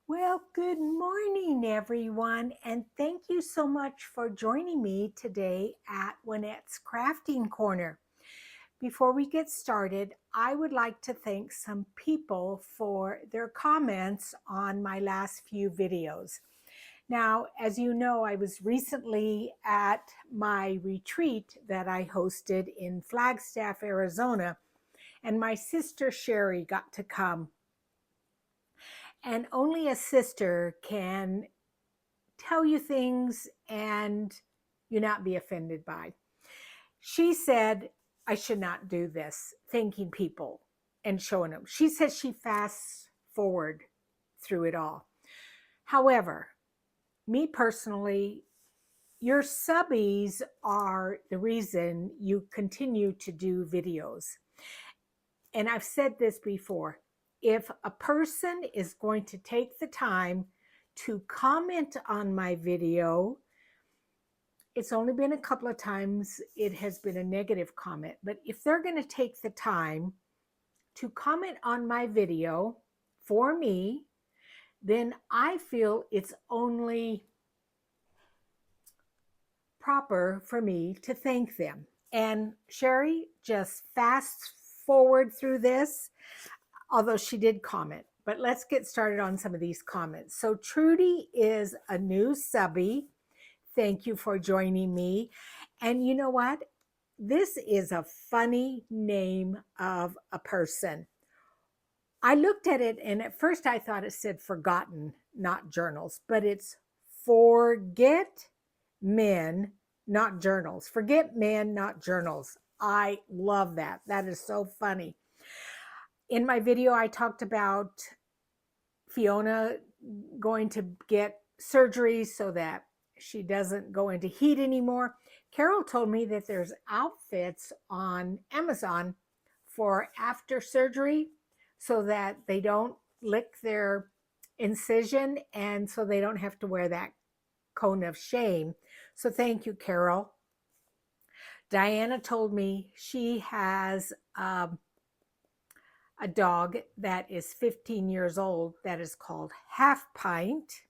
Well, good morning, everyone, and thank you so much for joining me today at Juanette's Crafting Corner. Before we get started, I would like to thank some people for their comments on my last few videos. Now, as you know, I was recently at my retreat that I hosted in Flagstaff, Arizona, and my sister Sherry got to come. And only a sister can tell you things and you not be offended by. She said, I should not do this, thanking people and showing them. She says she fasts forward through it all. However, me personally, your subbies are the reason you continue to do videos. And I've said this before. If a person is going to take the time to comment on my video, it's only been a couple of times it has been a negative comment, but if they're going to take the time to comment on my video for me, then I feel it's only proper for me to thank them. And Sherry just fast forward through this, although she did comment. But let's get started on some of these comments. So Trudy is a new subby. Thank you for joining me. And you know what? This is a funny name of a person. I looked at it and at first I thought it said forgotten, not journals, but it's forget men, not journals. Forget men, not journals. I love that. That is so funny. In my video, I talked about Fiona going to get surgery so that she doesn't go into heat anymore. Carol told me that there's outfits on Amazon for after surgery so that they don't lick their incision and so they don't have to wear that cone of shame. So thank you, Carol. Diana told me she has a dog that is 15 years old that is called Half Pint.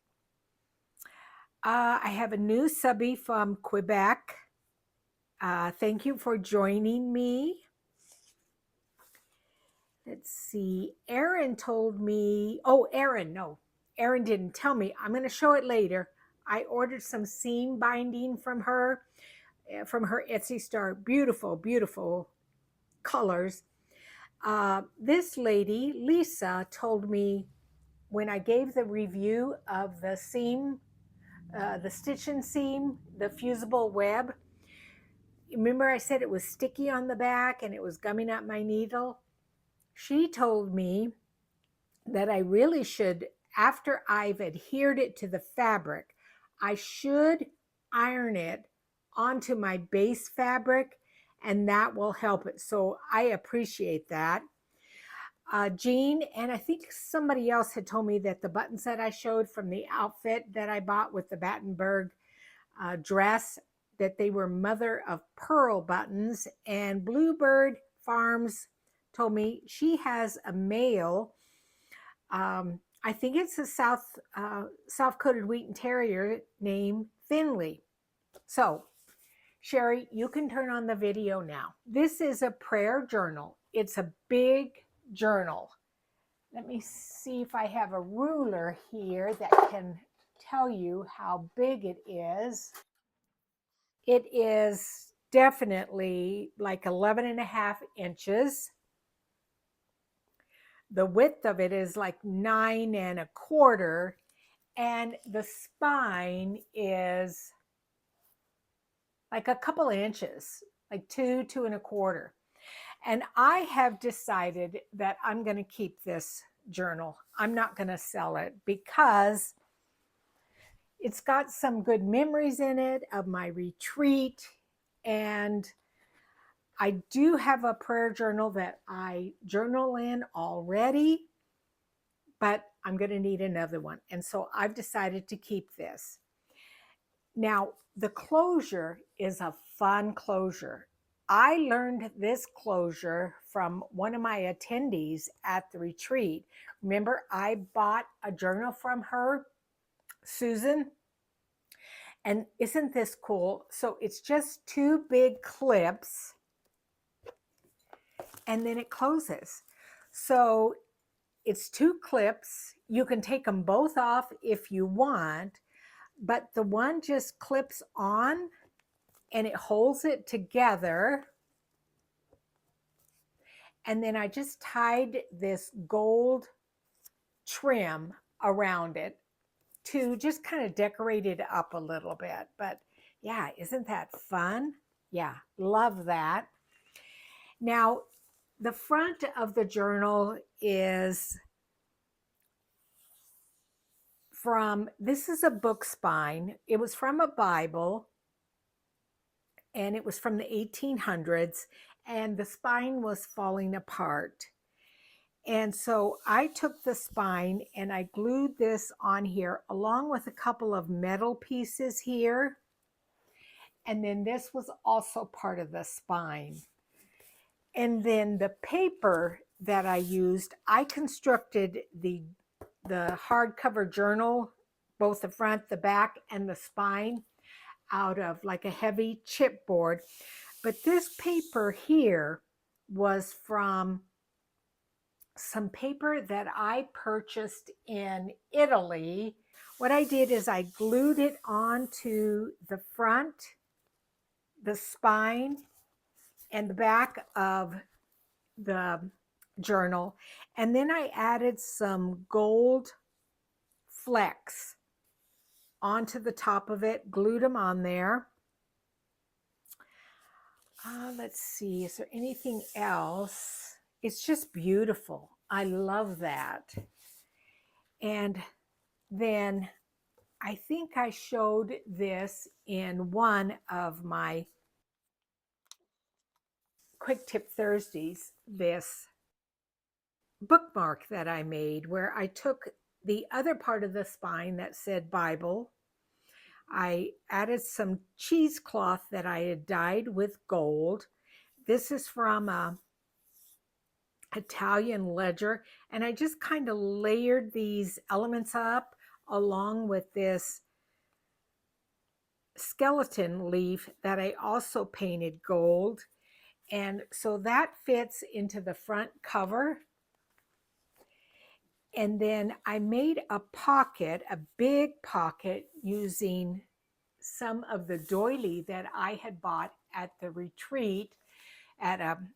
I have a new subby from Quebec. Thank you for joining me. Let's see. Erin told me, Erin didn't tell me. I'm going to show it later. I ordered some seam binding from her Etsy store. Beautiful, beautiful colors. This lady, Lisa, told me when I gave the review of the seam, the stitch and seam, the fusible web. Remember I said it was sticky on the back and it was gumming up my needle? She told me that I really should, after I've adhered it to the fabric, I should iron it onto my base fabric and that will help it. So I appreciate that. Jean, and I think somebody else had told me that the buttons that I showed from the outfit that I bought with the Battenberg dress, that they were mother of pearl buttons. And Bluebird Farms told me she has a male, I think it's a soft-coated Wheaten Terrier named Finley. So, Sherry, you can turn on the video now. This is a prayer journal. It's a big journal. Let me see if I have a ruler here that can tell you how big it is. It is definitely like 11 and a half inches. The width of it is like 9 1/4, and the spine is like a couple inches, like 2 1/4. And I have decided that I'm going to keep this journal. I'm not going to sell it because it's got some good memories in it of my retreat. And I do have a prayer journal that I journal in already, but I'm going to need another one. And so I've decided to keep this. Now, the closure is a fun closure. I learned this closure from one of my attendees at the retreat. Remember, I bought a journal from her, Susan. And isn't this cool? So it's just two big clips and then it closes. So it's two clips. You can take them both off if you want, but the one just clips on and it holds it together. And then I just tied this gold trim around it to just kind of decorate it up a little bit. But yeah, isn't that fun? Yeah, love that. Now, the front of the journal is this is a book spine. It was from a Bible and it was from the 1800s, and the spine was falling apart. And so I took the spine and I glued this on here along with a couple of metal pieces here. And then this was also part of the spine. And then the paper that I used, I constructed the hardcover journal, both the front, the back, and the spine, out of like a heavy chipboard. But this paper here was from some paper that I purchased in Italy. What I did is I glued it onto the front, the spine, and the back of the journal. And then I added some gold flecks onto the top of it, glued them on there. Let's see, is there anything else? It's just beautiful. I love that. And then I think I showed this in one of my Quick Tip Thursdays, this bookmark that I made where I took the other part of the spine that said Bible. I added some cheesecloth that I had dyed with gold. This is from a Italian ledger, and I just kind of layered these elements up along with this skeleton leaf that I also painted gold. And so that fits into the front cover. And then I made a pocket, a big pocket, using some of the doily that I had bought at the retreat at an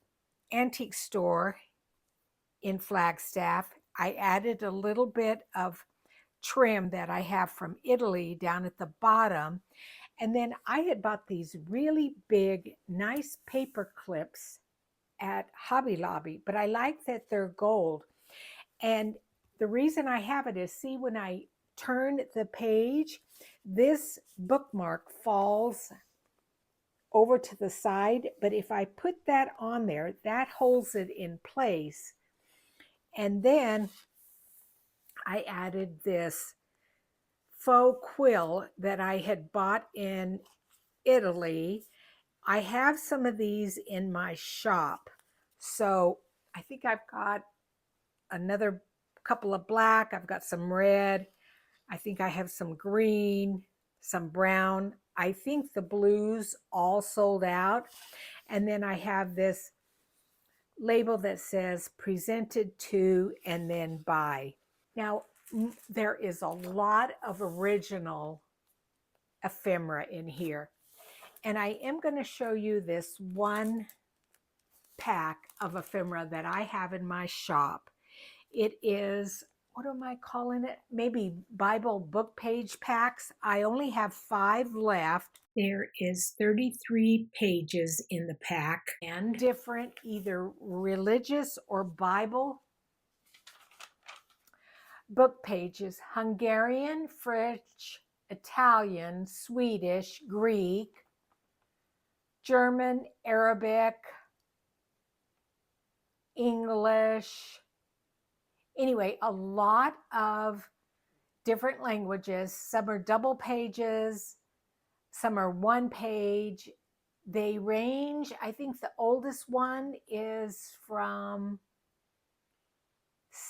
antique store in Flagstaff. I added a little bit of trim that I have from Italy down at the bottom. And then I had bought these really big, nice paper clips at Hobby Lobby, but I like that they're gold. And the reason I have it is, see, when I turn the page, this bookmark falls over to the side, but if I put that on there, that holds it in place. And then I added this faux quill that I had bought in Italy. I have some of these in my shop. So I think I've got another couple of black. I've got some red. I think I have some green, some brown. I think the blues all sold out. And then I have this label that says presented to and then by. Now, there is a lot of original ephemera in here. And I am going to show you this one pack of ephemera that I have in my shop. It is, what am I calling it? Maybe Bible book page packs. I only have 5 left. There is 33 pages in the pack and different, either religious or Bible book pages: Hungarian, French, Italian, Swedish, Greek, German, Arabic, English. Anyway, a lot of different languages. Some are double pages, some are 1 page. They range, I think the oldest one is from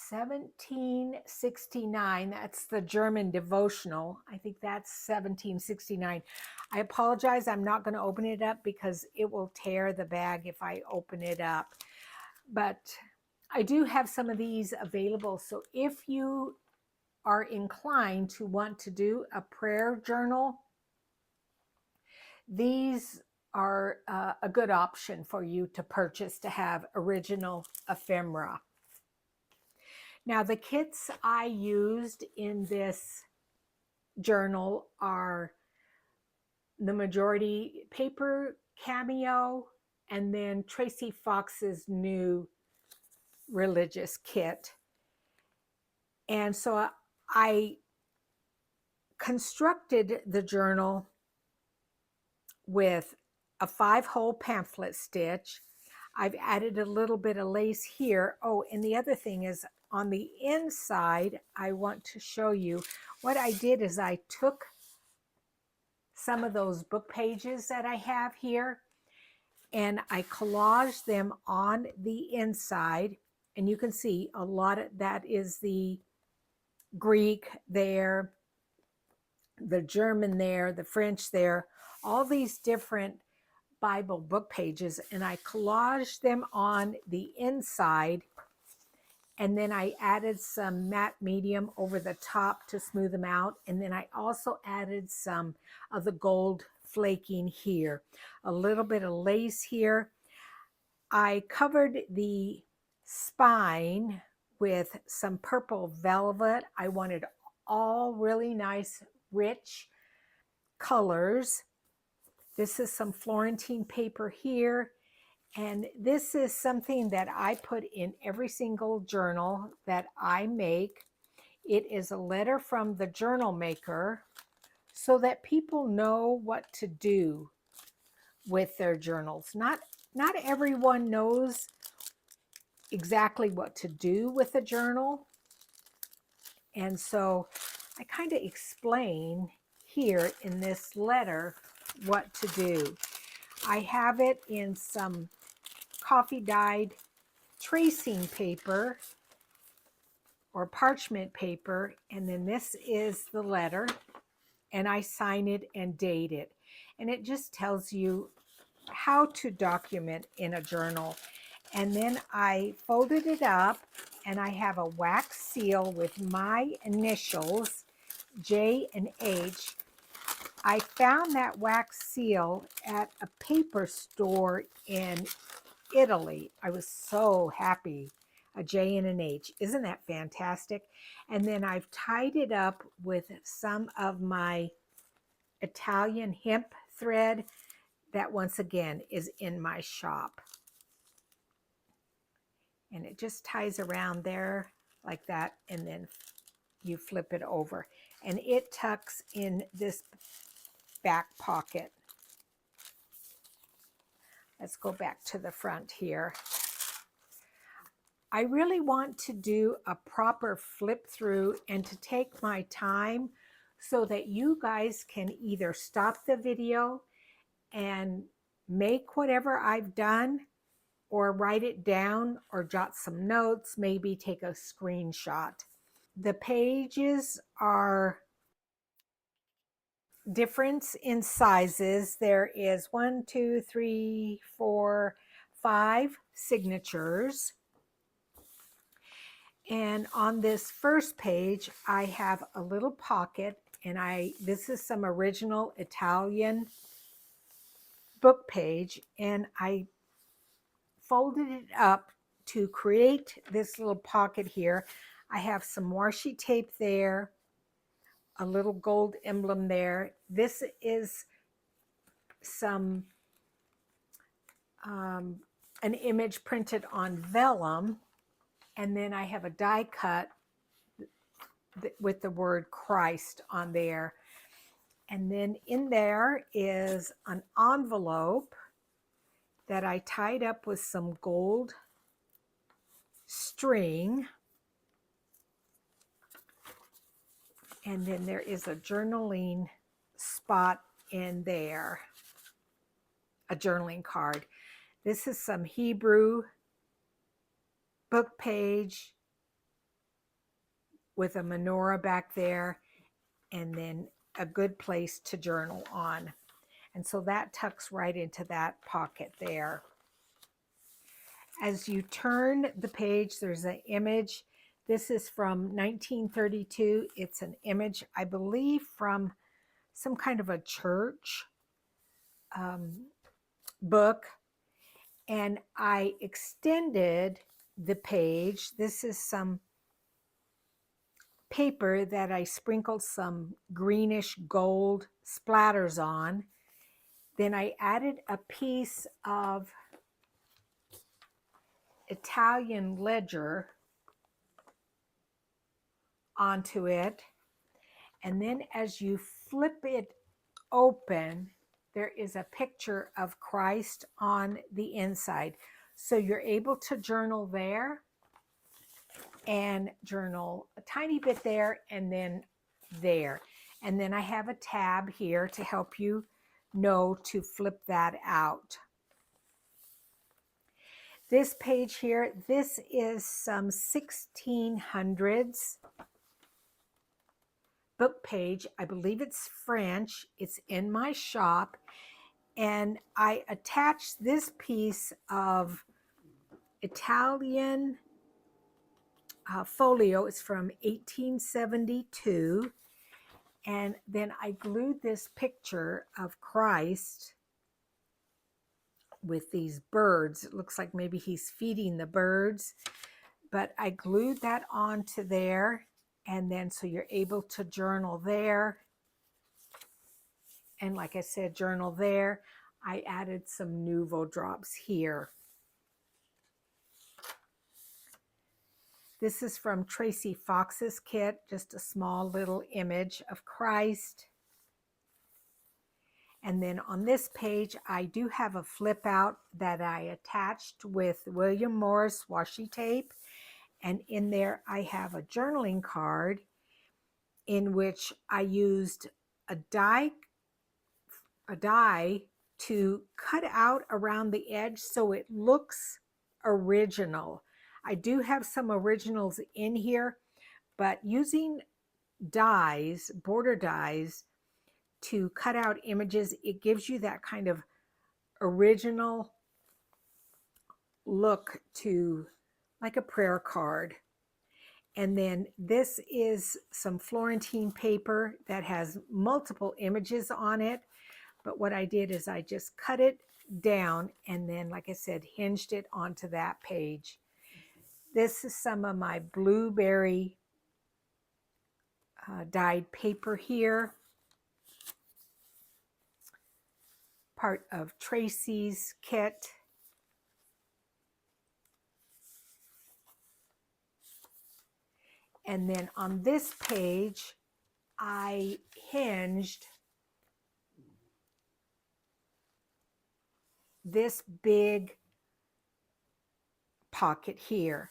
1769. That's the German devotional. I think that's 1769. I apologize. I'm not going to open it up because it will tear the bag if I open it up. But I do have some of these available. So if you are inclined to want to do a prayer journal, these are a good option for you to purchase to have original ephemera. Now, the kits I used in this journal are the majority paper cameo and then Tracy Fox's new religious kit. And so I constructed the journal with a 5-hole pamphlet stitch. I've added a little bit of lace here. Oh, and the other thing is on the inside, I want to show you what I did is I took some of those book pages that I have here and I collaged them on the inside. And you can see a lot of that is the Greek there, the German there, the French there, all these different Bible book pages, and I collaged them on the inside, and then I added some matte medium over the top to smooth them out, and then I also added some of the gold flaking here, a little bit of lace here. I covered the spine with some purple velvet. I wanted all really nice, rich colors. This is some Florentine paper here. And this is something that I put in every single journal that I make. It is a letter from the journal maker so that people know what to do with their journals. Not everyone knows exactly what to do with a journal. And so I kind of explain here in this letter what to do. I have it in some coffee dyed tracing paper or parchment paper, and then this is the letter, and I sign it and date it. And it just tells you how to document in a journal. And then I folded it up and I have a wax seal with my initials, J and H. I found that wax seal at a paper store in Italy. I was so happy. A J and an H. Isn't that fantastic? And then I've tied it up with some of my Italian hemp thread that once again is in my shop. And it just ties around there like that, and then you flip it over. And it tucks in this back pocket. Let's go back to the front here. I really want to do a proper flip through and to take my time so that you guys can either stop the video and make whatever I've done, or write it down, or jot some notes, maybe take a screenshot. The pages are different in sizes. There is 1, 2, 3, 4, 5 signatures. And on this first page, I have a little pocket, and this is some original Italian book page, and I folded it up to create this little pocket here. I have some washi tape there, a little gold emblem there. This is some an image printed on vellum, and then I have a die cut with the word Christ on there. And then in there is an envelope that I tied up with some gold string. And then there is a journaling spot in there, a journaling card. This is some Hebrew book page, with a menorah back there, and then a good place to journal on. And so that tucks right into that pocket there. As you turn the page, there's an image. This is from 1932. It's an image, I believe, from some kind of a church book. And I extended the page. This is some paper that I sprinkled some greenish gold splatters on. Then I added a piece of Italian ledger onto it. And then as you flip it open, there is a picture of Christ on the inside. So you're able to journal there and journal a tiny bit there and then there. And then I have a tab here to help you know to flip that out. This page here, this is some 1600s book page. I believe it's French. It's in my shop. And I attached this piece of Italian folio. It's from 1872. And then I glued this picture of Christ with these birds. It looks like maybe he's feeding the birds. But I glued that onto there. And then so you're able to journal there. And like I said, journal there. I added some Nuvo drops here. This is from Tracy Fox's kit, just a small little image of Christ. And then on this page, I do have a flip out that I attached with William Morris washi tape. And in there, I have a journaling card in which I used a die to cut out around the edge so it looks original. I do have some originals in here, but using dies, border dies, to cut out images, it gives you that kind of original look to like a prayer card. And then this is some Florentine paper that has multiple images on it. But what I did is I just cut it down and then, like I said, hinged it onto that page. This is some of my blueberry dyed paper here. Part of Tracy's kit. And then on this page, I hinged this big pocket here.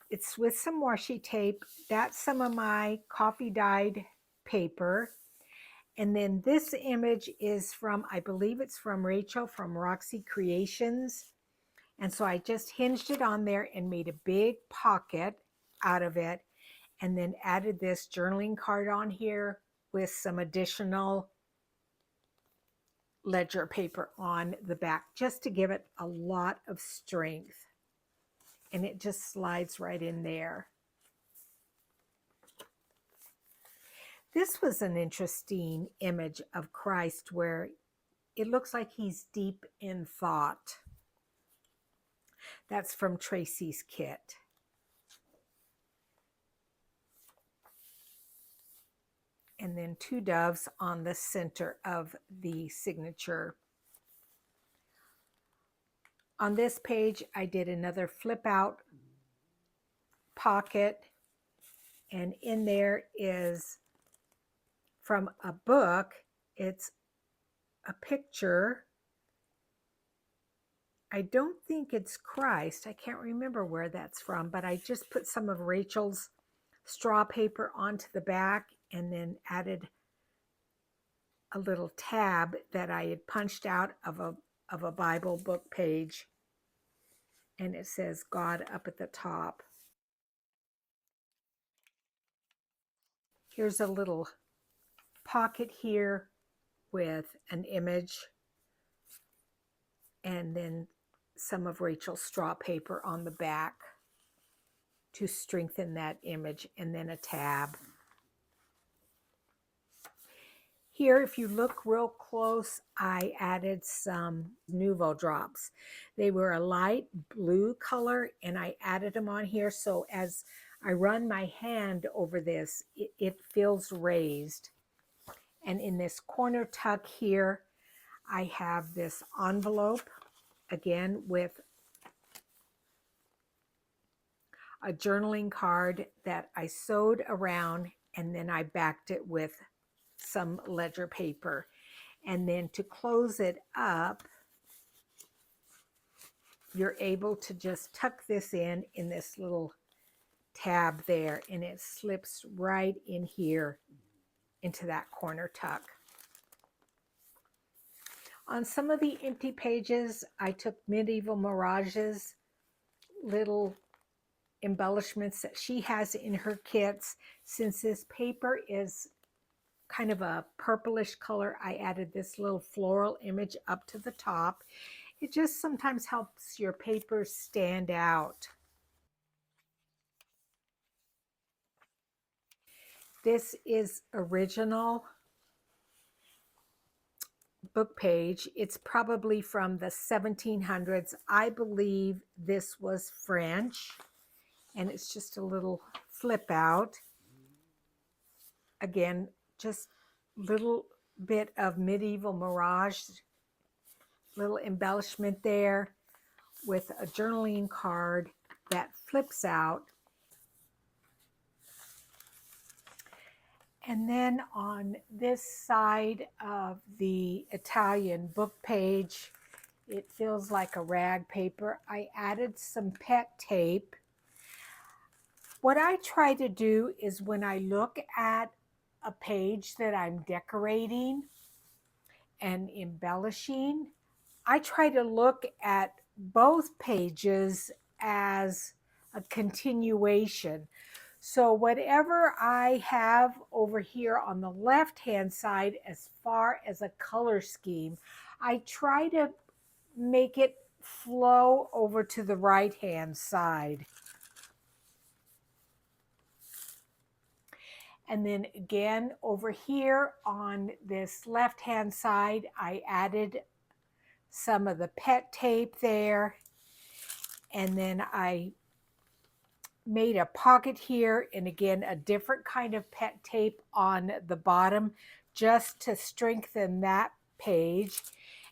It's with some washi tape. That's some of my coffee dyed paper. And then this image is from, I believe it's from Rachel from Roxy Creations. And so I just hinged it on there and made a big pocket out of it. And then added this journaling card on here with some additional ledger paper on the back just to give it a lot of strength. And it just slides right in there. This was an interesting image of Christ where it looks like he's deep in thought. That's from Tracy's kit. And then two doves on the center of the signature. On this page, I did another flip out pocket. And in there is from a book. It's a picture. I don't think it's Christ. I can't remember where that's from, but I just put some of Rachel's straw paper onto the back and then added a little tab that I had punched out of a Bible book page. And it says God up at the top. Here's a little pocket here with an image, and then some of Rachel's straw paper on the back to strengthen that image, and then a tab. Here, if you look real close, I added some Nuvo drops. They were a light blue color, and I added them on here, so as I run my hand over this, it feels raised. And in this corner tuck here, I have this envelope, again, with a journaling card that I sewed around, and then I backed it with some ledger paper. And then to close it up, you're able to just tuck this in this little tab there, and it slips right in here into that corner tuck. On some of the empty pages, I took Medieval Mirage's little embellishments that she has in her kits. Since this paper is kind of a purplish color, I added this little floral image up to the top. It just sometimes helps your paper stand out. This is original book page. It's probably from the 1700s. I believe this was French, and it's just a little flip out. Again, just little bit of Medieval Mirage, little embellishment there with a journaling card that flips out. And then on this side of the Italian book page, it feels like a rag paper. I added some pet tape. What I try to do is when I look at a page that I'm decorating and embellishing, I try to look at both pages as a continuation. So whatever I have over here on the left-hand side as far as a color scheme, I try to make it flow over to the right-hand side. And then again, over here on this left-hand side, I added some of the pet tape there. And then I made a pocket here, and again, a different kind of pet tape on the bottom just to strengthen that page.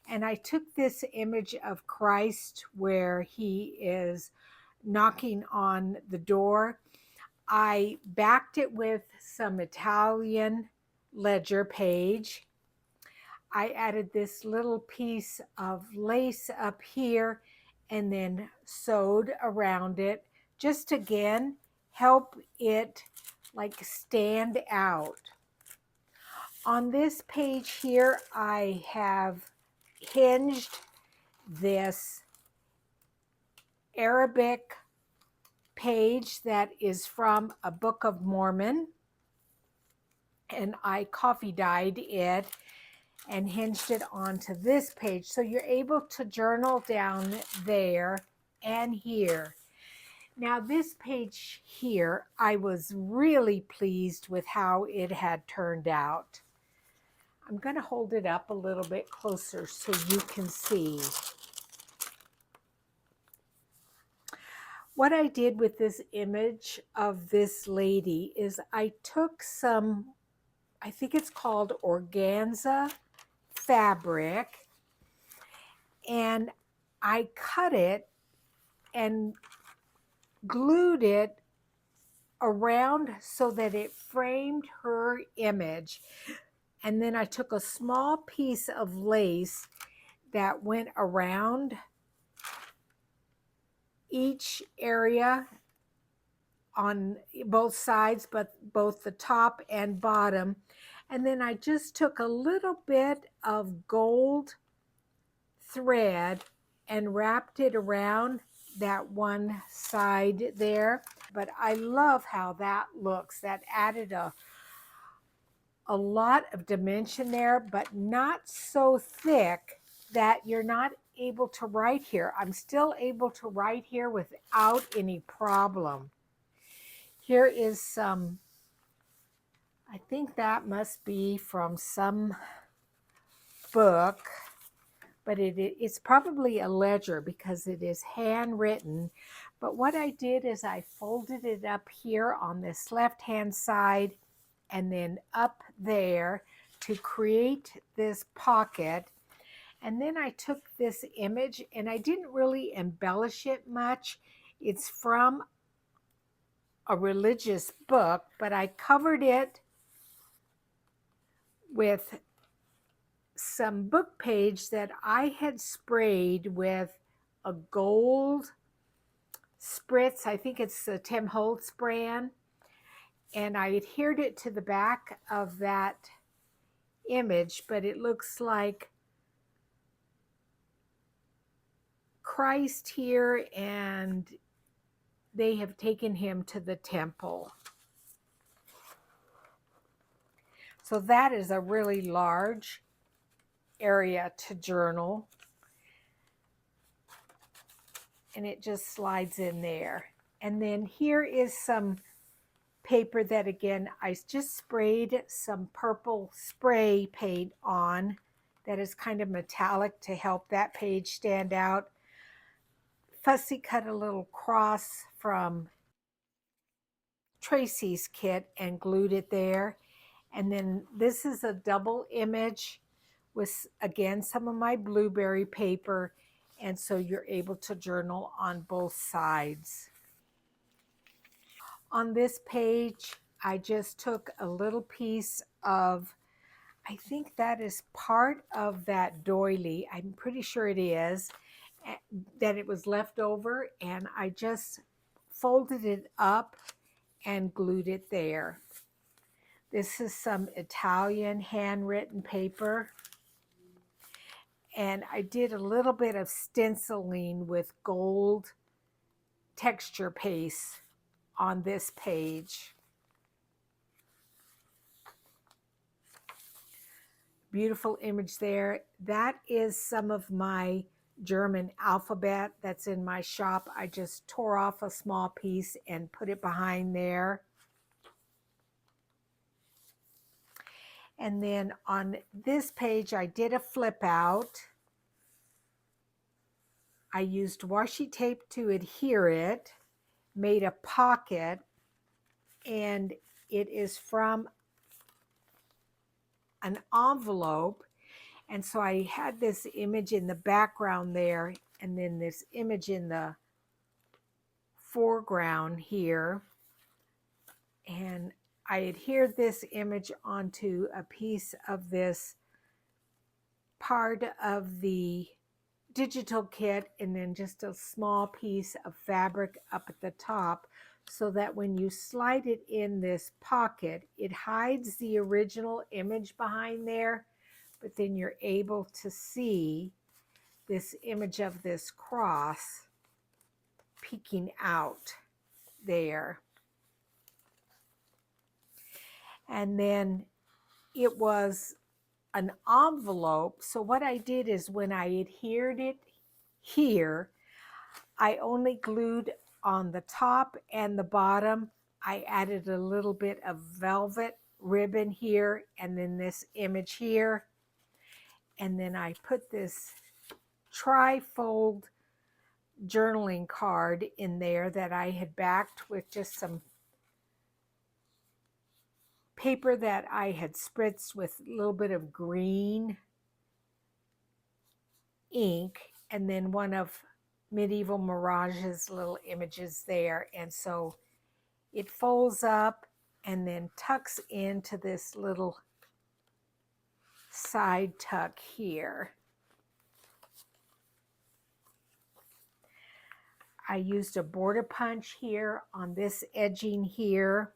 And I took this image of Christ where he is knocking on the door. I backed it with some Italian ledger page. I added this little piece of lace up here and then sewed around it, just again help it like stand out. On this page here, I have hinged this Arabic page that is from a Book of Mormon, and I coffee dyed it and hinged it onto this page. So you're able to journal down there and here. Now this page here, I was really pleased with how it had turned out. I'm going to hold it up a little bit closer so you can see. What I did with this image of this lady is I took some, I think it's called organza fabric, and I cut it and glued it around so that it framed her image. And then I took a small piece of lace that went around each area on both sides, but both the top and bottom. And then I just took a little bit of gold thread and wrapped it around that one side there. But I love how that looks. That added a a lot of dimension there, but not so thick that you're not able to write here. I'm still able to write here without any problem. Here is some, I think that must be from some book, but it's probably a ledger because it is handwritten. But what I did is I folded it up here on this left-hand side and then up there to create this pocket. And then I took this image and I didn't really embellish it much. It's from a religious book, but I covered it with some book page that I had sprayed with a gold spritz. I think it's the Tim Holtz brand. And I adhered it to the back of that image, but it looks like Christ here, and they have taken him to the temple. So that is a really large area to journal. And it just slides in there. And then here is some paper that, again, I just sprayed some purple spray paint on that is kind of metallic to help that page stand out. Fussy cut a little cross from Tracy's kit and glued it there. And then this is a double image with, again, some of my blueberry paper. And so you're able to journal on both sides. On this page, I just took a little piece of, I think that is part of that doily. I'm pretty sure it is, that it was left over, and I just folded it up and glued it there. This is some Italian handwritten paper. And I did a little bit of stenciling with gold texture paste on this page. Beautiful image there. That is some of my German alphabet that's in my shop. I just tore off a small piece and put it behind there. And then on this page, I did a flip out. I used washi tape to adhere it, made a pocket, and it is from an envelope. And so I had this image in the background there, and then this image in the foreground here. And I adhered this image onto a piece of this part of the digital kit, and then just a small piece of fabric up at the top, so that when you slide it in this pocket, it hides the original image behind there, but then you're able to see this image of this cross peeking out there. And then it was an envelope. So what I did is when I adhered it here, I only glued on the top and the bottom. I added a little bit of velvet ribbon here, and then this image here. And then I put this tri-fold journaling card in there that I had backed with just some paper that I had spritzed with a little bit of green ink, and then one of Medieval Mirage's little images there. And so it folds up and then tucks into this little side tuck here. I used a border punch here on this edging here.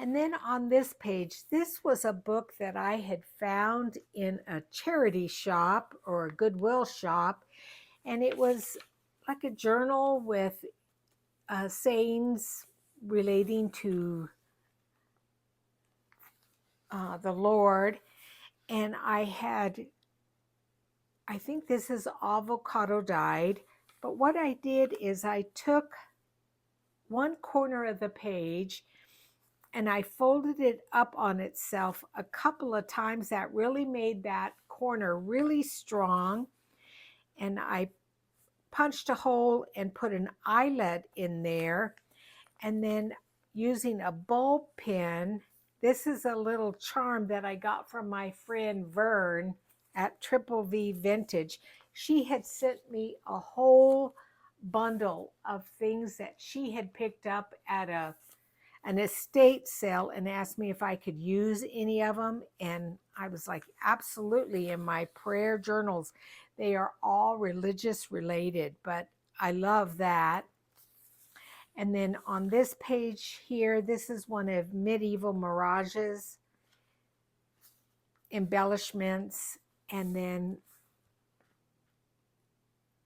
And then on this page, this was a book that I had found in a charity shop or a Goodwill shop. And it was like a journal with sayings relating to the Lord. And I think this is avocado dyed, but what I did is I took one corner of the page and I folded it up on itself a couple of times. That really made that corner really strong. And I punched a hole and put an eyelet in there. And then using a bulb pin, this is a little charm that I got from my friend Vern at Triple V Vintage. She had sent me a whole bundle of things that she had picked up at an estate sale and asked me if I could use any of them. And I was like, absolutely. In my prayer journals, they are all religious related, but I love that. And then on this page here, this is one of Medieval Mirage's embellishments. And then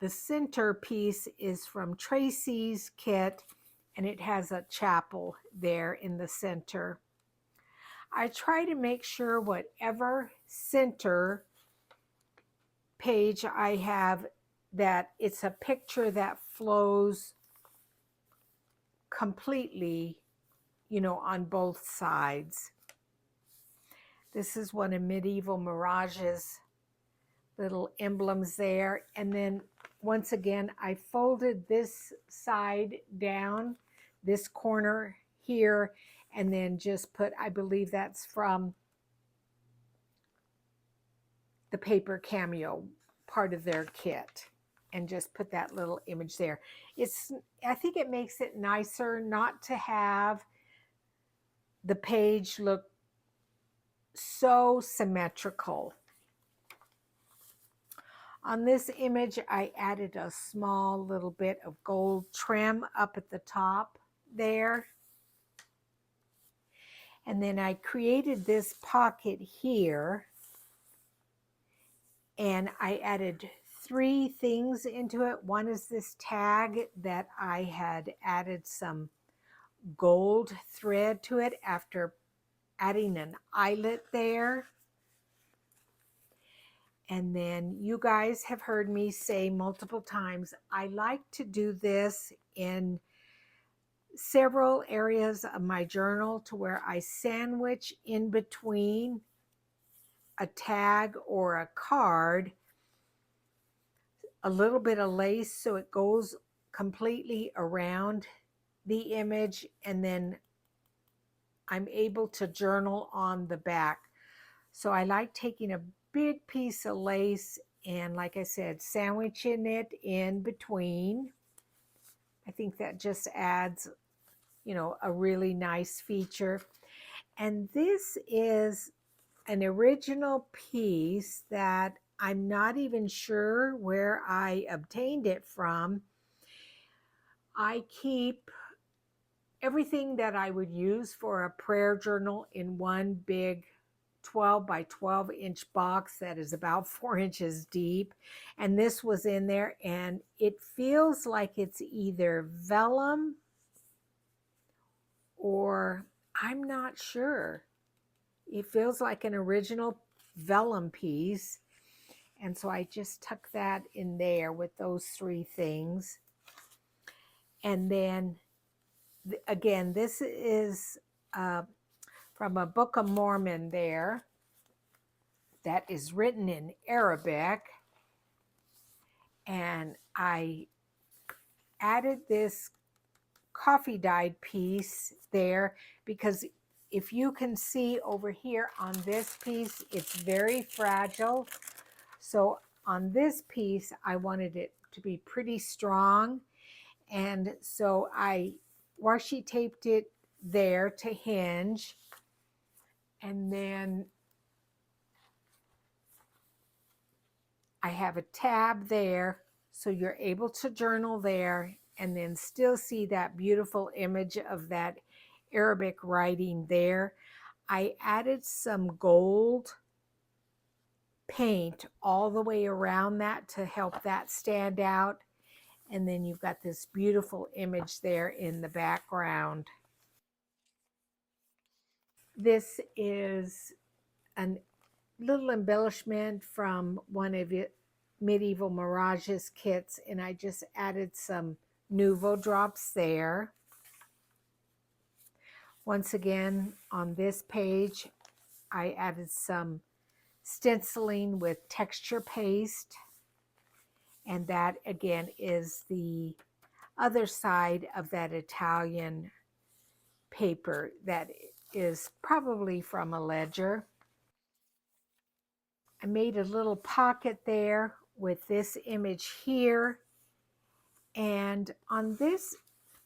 the center piece is from Tracy's kit, and it has a chapel there in the center. I try to make sure whatever center page I have, that it's a picture that flows completely, on both sides. This is one of Medieval Mirage's little emblems there. And then once again, I folded this side down, this corner here, and then just put, I believe that's from the Paper Cameo, part of their kit, and just put that little image there. I think it makes it nicer not to have the page look so symmetrical. On this image, I added a small little bit of gold trim up at the top there. And then I created this pocket here, and I added 3 things into it. One is this tag that I had added some gold thread to it after adding an eyelet there. And then you guys have heard me say multiple times, I like to do this in several areas of my journal to where I sandwich in between a tag or a card a little bit of lace so it goes completely around the image, and then I'm able to journal on the back. So I like taking a big piece of lace and, like I said, sandwiching it in between. I think that just adds, a really nice feature. And this is an original piece that I'm not even sure where I obtained it from. I keep everything that I would use for a prayer journal in one big 12 by 12 inch box that is about 4 inches deep. And this was in there, and it feels like it's either vellum or I'm not sure. It feels like an original vellum piece. And so I just tuck that in there with those 3 things. And then again, this is from a Book of Mormon there that is written in Arabic. And I added this coffee dyed piece there because if you can see over here on this piece, it's very fragile. So on this piece, I wanted it to be pretty strong. And so I washi taped it there to hinge. And then I have a tab there, so you're able to journal there and then still see that beautiful image of that Arabic writing there. I added some gold paint all the way around that to help that stand out. And then you've got this beautiful image there in the background. This is a little embellishment from one of Medieval Mirages kits, and I just added some Nuvo drops there. Once again, on this page, I added some stenciling with texture paste, and that again is the other side of that Italian paper that is probably from a ledger. I made a little pocket there with this image here, and on this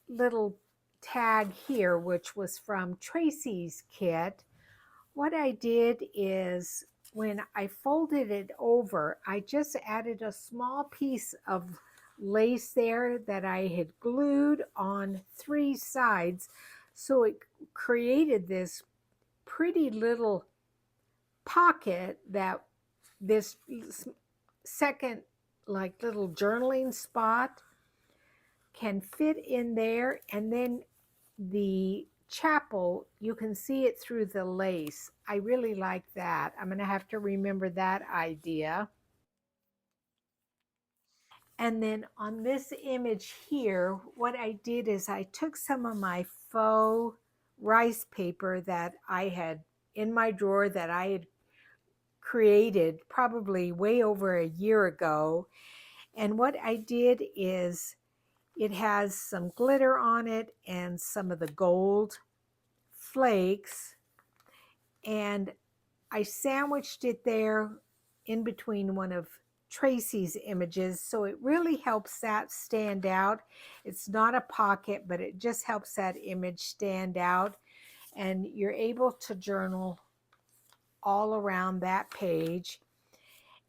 little tag here, which was from Tracy's kit, what I did is when I folded it over, I just added a small piece of lace there that I had glued on 3 sides. So it created this pretty little pocket that this second like little journaling spot can fit in there, and then the chapel, you can see it through the lace. I really like that. I'm going to have to remember that idea. And then on this image here, what I did is I took some of my faux rice paper that I had in my drawer that I had created probably way over a year ago. And what I did is it has some glitter on it and some of the gold flakes, and I sandwiched it there in between one of Tracy's images, so it really helps that stand out. It's not a pocket, but it just helps that image stand out, and you're able to journal all around that page.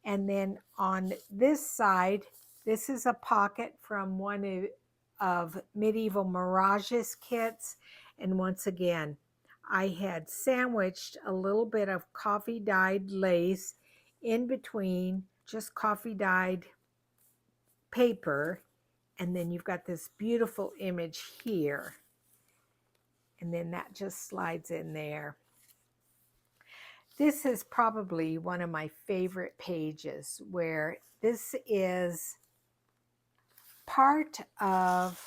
And then on this side, this is a pocket from one of Medieval Mirages kits, and once again, I had sandwiched a little bit of coffee dyed lace in between just coffee dyed paper, and then you've got this beautiful image here, and then that just slides in there. This is probably one of my favorite pages, where this is part of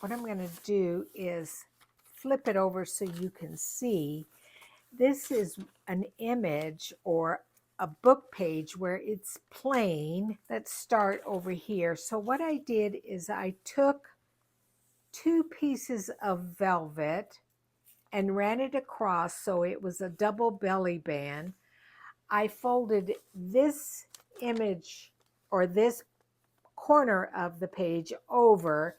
what I'm going to do is flip it over so you can see. This is an image or a book page where it's plain. Let's start over here. So what I did is I took 2 pieces of velvet and ran it across so it was a double belly band. I folded this image or this corner of the page over,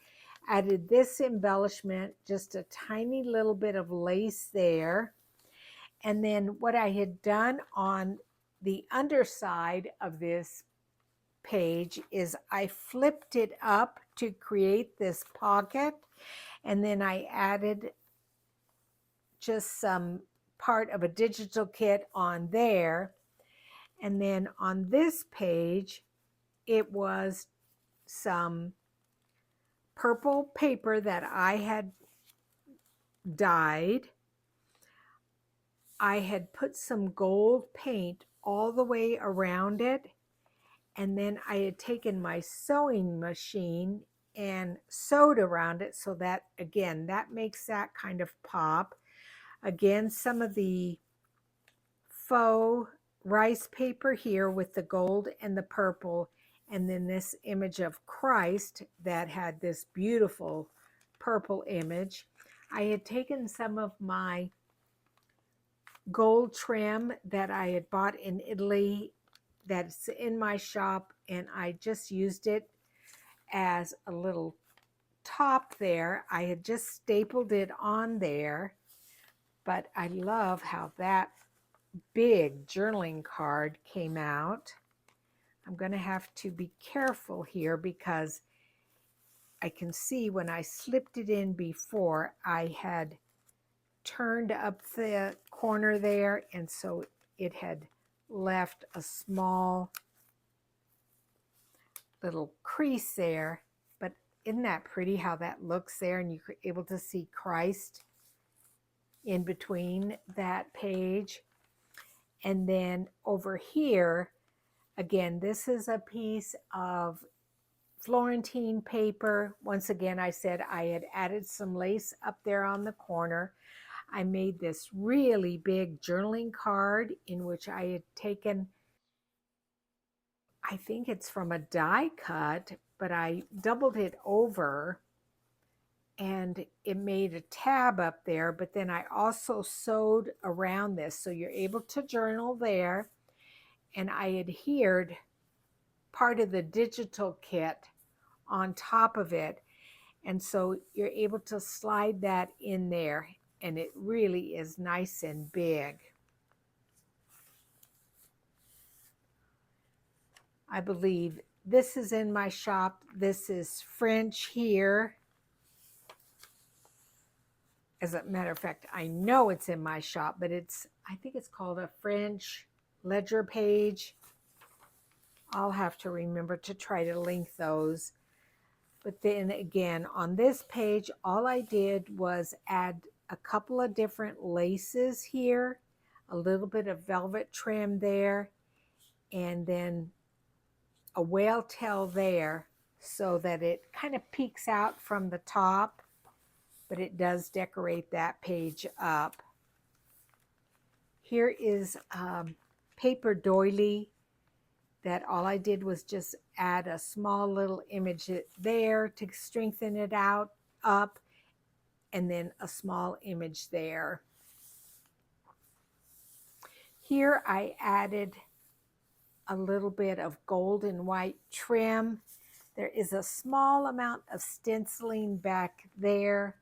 added this embellishment, just a tiny little bit of lace there. And then what I had done on the underside of this page is I flipped it up to create this pocket, and then I added just some part of a digital kit on there. And then on this page, it was some purple paper that I had dyed. I had put some gold paint all the way around it, and then I had taken my sewing machine and sewed around it so that, again, that makes that kind of pop. Again, some of the faux rice paper here with the gold and the purple, and then this image of Christ that had this beautiful purple image. I had taken some of my gold trim that I had bought in Italy that's in my shop, and I just used it as a little top there. I had just stapled it on there, but I love how that big journaling card came out. I'm going to have to be careful here because I can see when I slipped it in before, I had turned up the corner there, and so it had left a small little crease there. But isn't that pretty how that looks there, and you're able to see Christ in between that page. And then over here, again, this is a piece of Florentine paper. Once again, I said I had added some lace up there on the corner. I made this really big journaling card in which I had taken, I think it's from a die cut, but I doubled it over and it made a tab up there. But then I also sewed around this so you're able to journal there. And I adhered part of the digital kit on top of it. And so you're able to slide that in there, and it really is nice and big. I believe this is in my shop. This is French here. As a matter of fact, I know it's in my shop, but I think it's called a French ledger page. I'll have to remember to try to link those. But then again, on this page, all I did was add a couple of different laces here, a little bit of velvet trim there, and then a whale tail there so that it kind of peeks out from the top, but it does decorate that page up. Here is paper doily that all I did was just add a small little image there to strengthen it up, and then a small image there. Here I added a little bit of gold and white trim. There is a small amount of stenciling back there,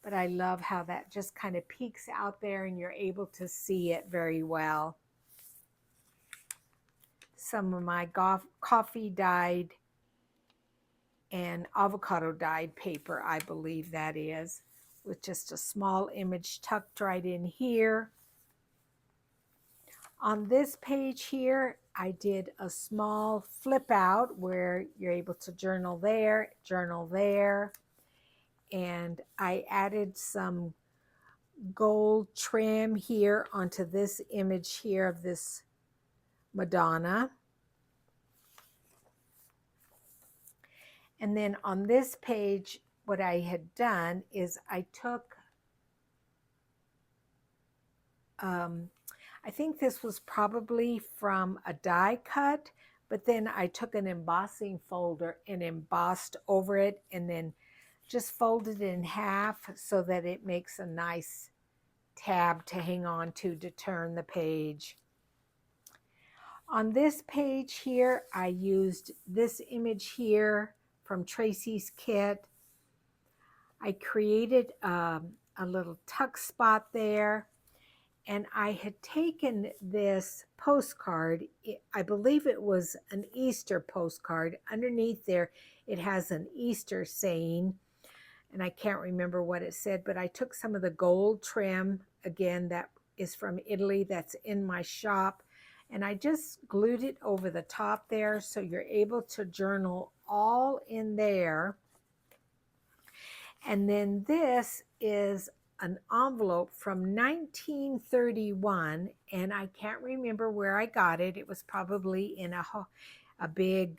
but I love how that just kind of peeks out there and you're able to see it very well. Some of my coffee dyed and avocado dyed paper, I believe that is, with just a small image tucked right in here. On this page here, I did a small flip out where you're able to journal there, and I added some gold trim here onto this image here of this Madonna. And then on this page, what I had done is I took, I think this was probably from a die cut, but then I took an embossing folder and embossed over it and then just folded it in half so that it makes a nice tab to hang on to turn the page. On this page here, I used this image here from Tracy's kit. I created a little tuck spot there, and I had taken this postcard. I believe it was an Easter postcard. Underneath there, it has an Easter saying, and I can't remember what it said, but I took some of the gold trim, again, that is from Italy, that's in my shop, and I just glued it over the top there so you're able to journal all in there. And then this is an envelope from 1931, and I can't remember where I got it. It was probably in a big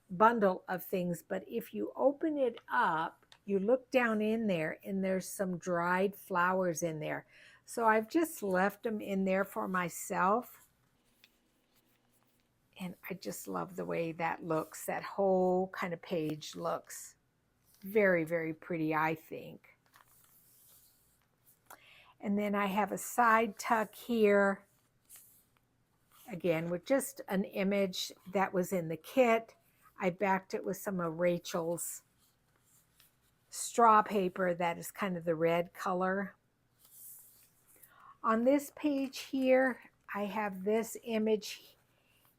bundle of things, but if you open it up, you look down in there and there's some dried flowers in there. So I've just left them in there for myself. And I just love the way that looks. That whole kind of page looks very, very pretty, I think. And then I have a side tuck here, again, with just an image that was in the kit. I backed it with some of Rachel's straw paper that is kind of the red color. On this page here, I have this image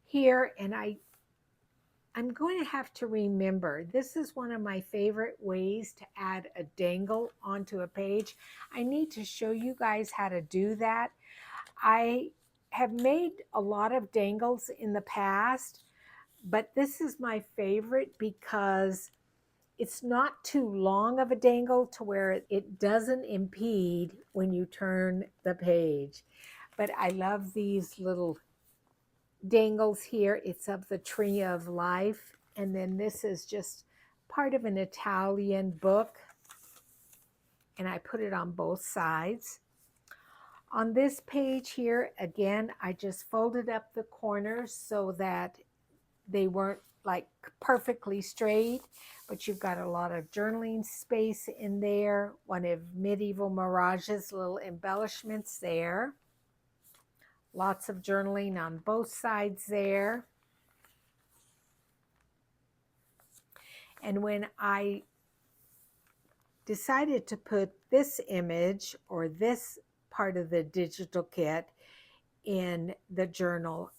here, and I'm going to have to remember, this is one of my favorite ways to add a dangle onto a page. I need to show you guys how to do that. I have made a lot of dangles in the past, but this is my favorite because it's not too long of a dangle to where it doesn't impede when you turn the page. But I love these little dangles here. It's of the Tree of Life. And then this is just part of an Italian book. And I put it on both sides. On this page here, again, I just folded up the corners so that they weren't like perfectly straight, but you've got a lot of journaling space in there. One of Medieval Mirage's little embellishments there. Lots of journaling on both sides there. And when I decided to put this image or this part of the digital kit in the journal,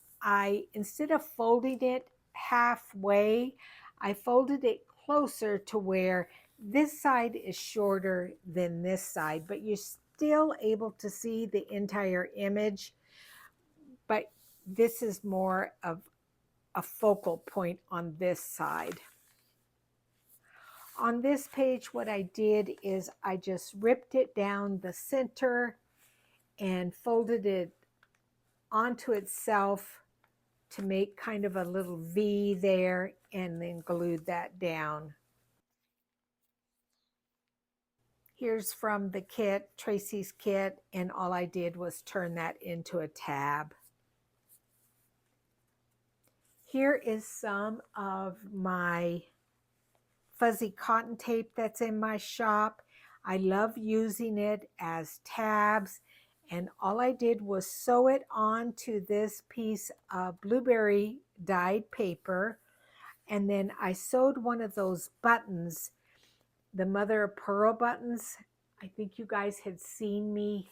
instead of folding it halfway, I folded it closer to where this side is shorter than this side, but you're still able to see the entire image. But this is more of a focal point on this side. On this page, what I did is I just ripped it down the center and folded it onto itself to make kind of a little V there, and then glued that down. Here's from the kit, Tracy's kit, and all I did was turn that into a tab. Here is some of my fuzzy cotton tape that's in my shop. I love using it as tabs, and all I did was sew it onto this piece of blueberry dyed paper, and then I sewed one of those buttons, the mother of pearl buttons. I think you guys had seen me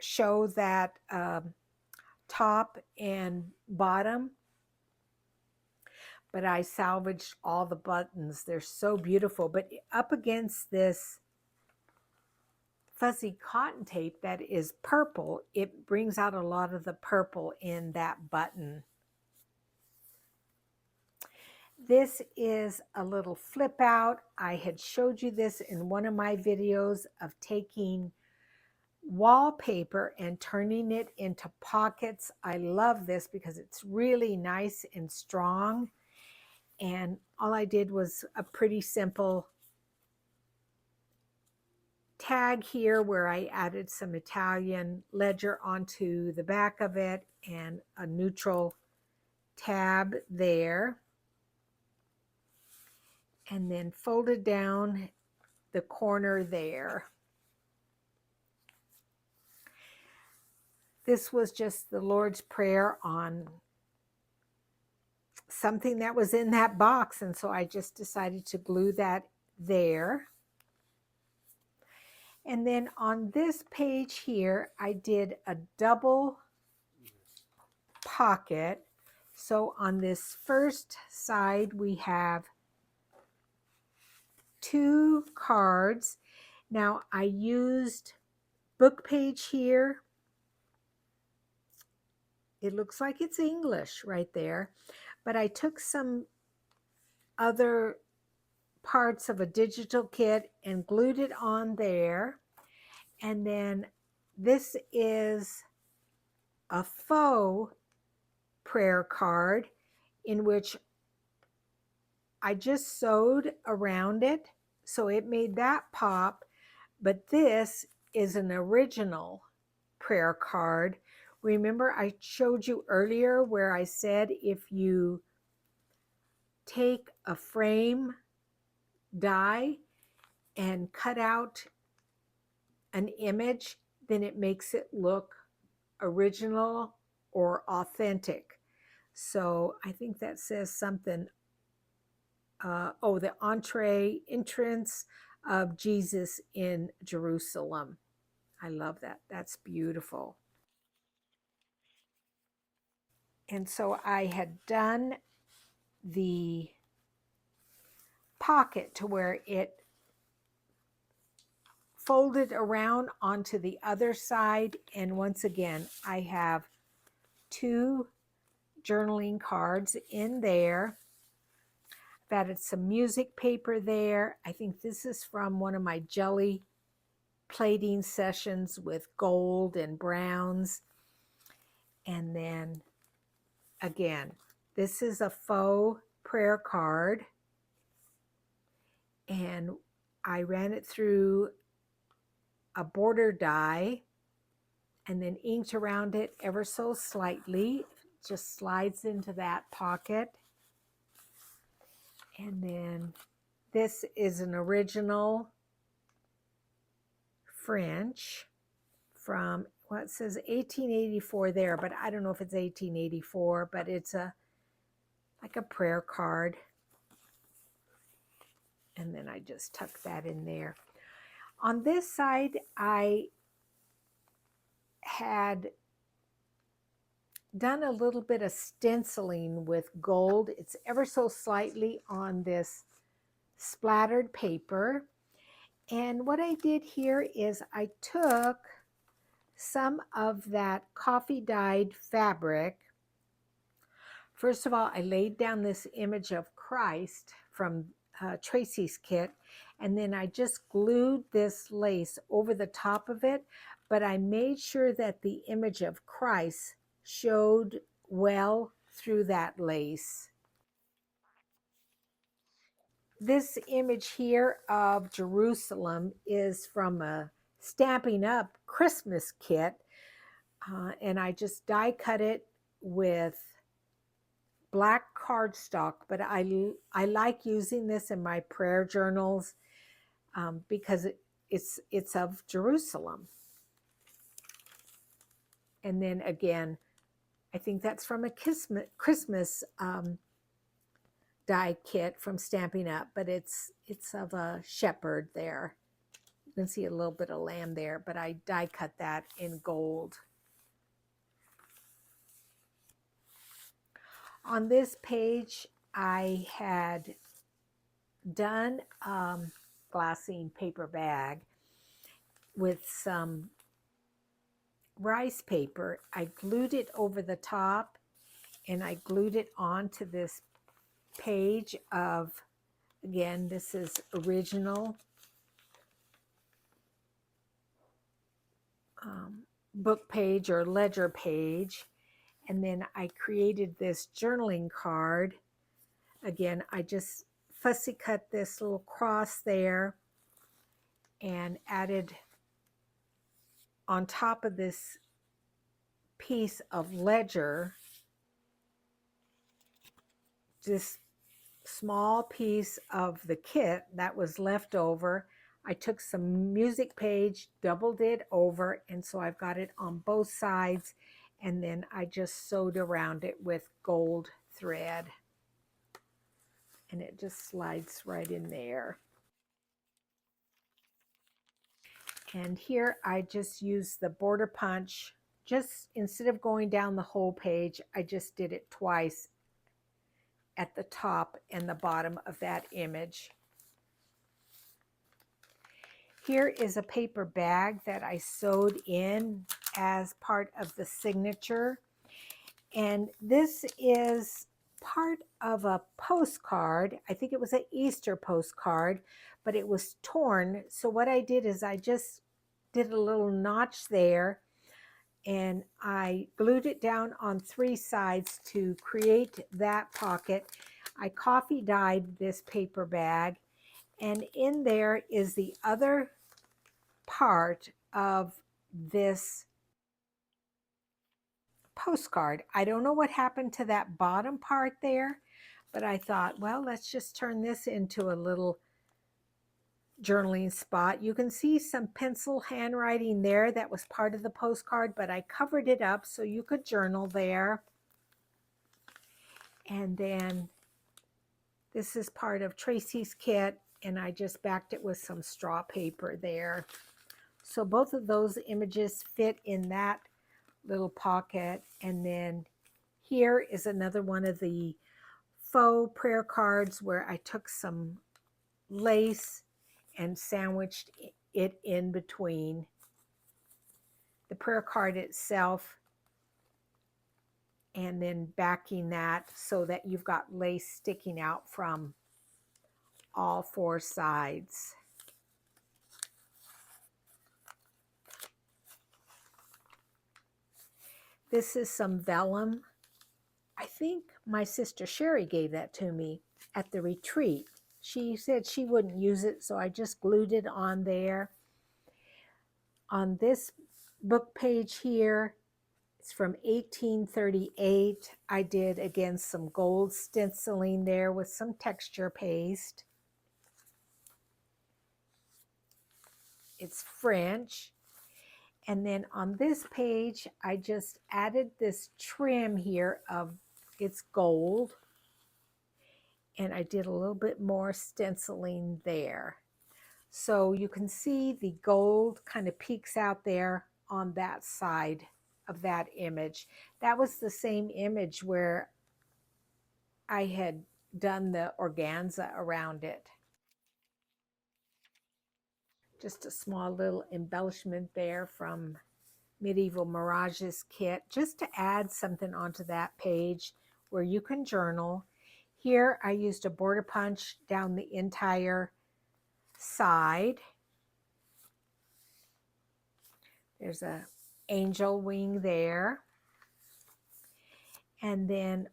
show that top and bottom, but I salvaged all the buttons. They're so beautiful. But up against this fuzzy cotton tape that is purple, it brings out a lot of the purple in that button. This is a little flip out. I had showed you this in one of my videos of taking wallpaper and turning it into pockets. I love this because it's really nice and strong. And all I did was a pretty simple tag here where I added some Italian ledger onto the back of it and a neutral tab there. And then folded down the corner there. This was just the Lord's Prayer on something that was in that box, and so I just decided to glue that there. And then on this page here, I did a double pocket. So on this first side, we have 2 cards. Now I used book page here. It looks like it's English right there, but I took some other parts of a digital kit and glued it on there. And then this is a faux prayer card in which I just sewed around it, so it made that pop. But this is an original prayer card. Remember, I showed you earlier where I said if you take a frame die and cut out an image, then it makes it look original or authentic. So I think that says something. The entrance of Jesus in Jerusalem. I love that. That's beautiful. And so I had done the pocket to where it folded around onto the other side. And once again, I have 2 journaling cards in there. I've added some music paper there. I think this is from one of my jelly plating sessions with gold and browns. And then again, this is a faux prayer card. And I ran it through a border die and then inked around it ever so slightly. Just slides into that pocket. And then this is an original French from, well, it says 1884 there, but I don't know if it's 1884, but it's like a prayer card. And then I just tuck that in there. On this side, I had done a little bit of stenciling with gold. It's ever so slightly on this splattered paper. And what I did here is I took some of that coffee dyed fabric. First of all, I laid down this image of Christ from Tracy's kit, and then I just glued this lace over the top of it, but I made sure that the image of Christ showed well through that lace. This image here of Jerusalem is from a Stampin' Up! Christmas kit, and I just die cut it with black cardstock, but I like using this in my prayer journals because it's of Jerusalem. And then again, I think that's from a Christmas die kit from Stampin' Up, but it's of a shepherd there. You can see a little bit of lamb there, but I die cut that in gold. On this page, I had done glassine paper bag with some rice paper. I glued it over the top, and I glued it onto this page of, again, this is original book page or ledger page. And then I created this journaling card. Again, I just fussy cut this little cross there and added on top of this piece of ledger this small piece of the kit that was left over. I took some music page, doubled it over, and so I've got it on both sides, and then I just sewed around it with gold thread, and it just slides right in there. And here I just used the border punch. Just instead of going down the whole page, I just did it twice at the top and the bottom of that image. Here is a paper bag that I sewed in as part of the signature. And this is part of a postcard. I think it was an Easter postcard, but it was torn. So what I did is I just did a little notch there, and I glued it down on 3 sides to create that pocket. I coffee dyed this paper bag, and in there is the other part of this postcard. I don't know what happened to that bottom part there, but I thought, well, let's just turn this into a little journaling spot. You can see some pencil handwriting there that was part of the postcard, but I covered it up so you could journal there. And then this is part of Tracy's kit, and I just backed it with some straw paper there. So both of those images fit in that little pocket. And then here is another one of the faux prayer cards where I took some lace and sandwiched it in between the prayer card itself, and then backing that so that you've got lace sticking out from all four sides. This is some vellum. I think my sister Sherry gave that to me at the retreat. She said she wouldn't use it, so I just glued it on there. On this book page here, it's from 1838. I did, again, some gold stenciling there with some texture paste. It's French. And then on this page, I just added this trim here of it's gold. And I did a little bit more stenciling there. So you can see the gold kind of peeks out there on that side of that image. That was the same image where I had done the organza around it. Just a small little embellishment there from Medieval Mirage's kit, just to add something onto that page where you can journal. Here I used a border punch down the entire side. There's a angel wing there. And then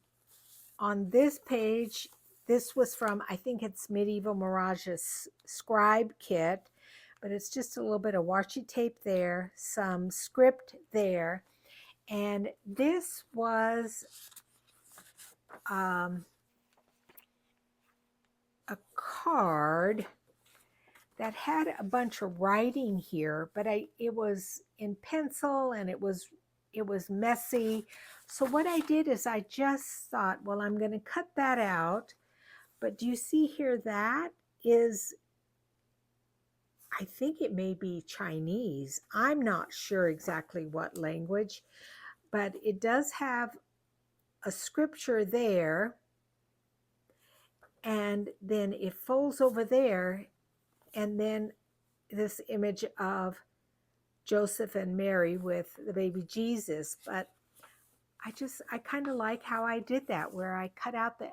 on this page, this was from, I think it's Medieval Mirage's scribe kit, but it's just a little bit of washi tape there, some script there. And this was a card that had a bunch of writing here, but it was in pencil and it was messy. So what I did is I just thought, well, I'm going to cut that out. But do you see here, that is, I think it may be Chinese. I'm not sure exactly what language, but it does have a scripture there. And then it folds over there, and then this image of Joseph and Mary with the baby Jesus. But I kind of like how I did that, where I cut out the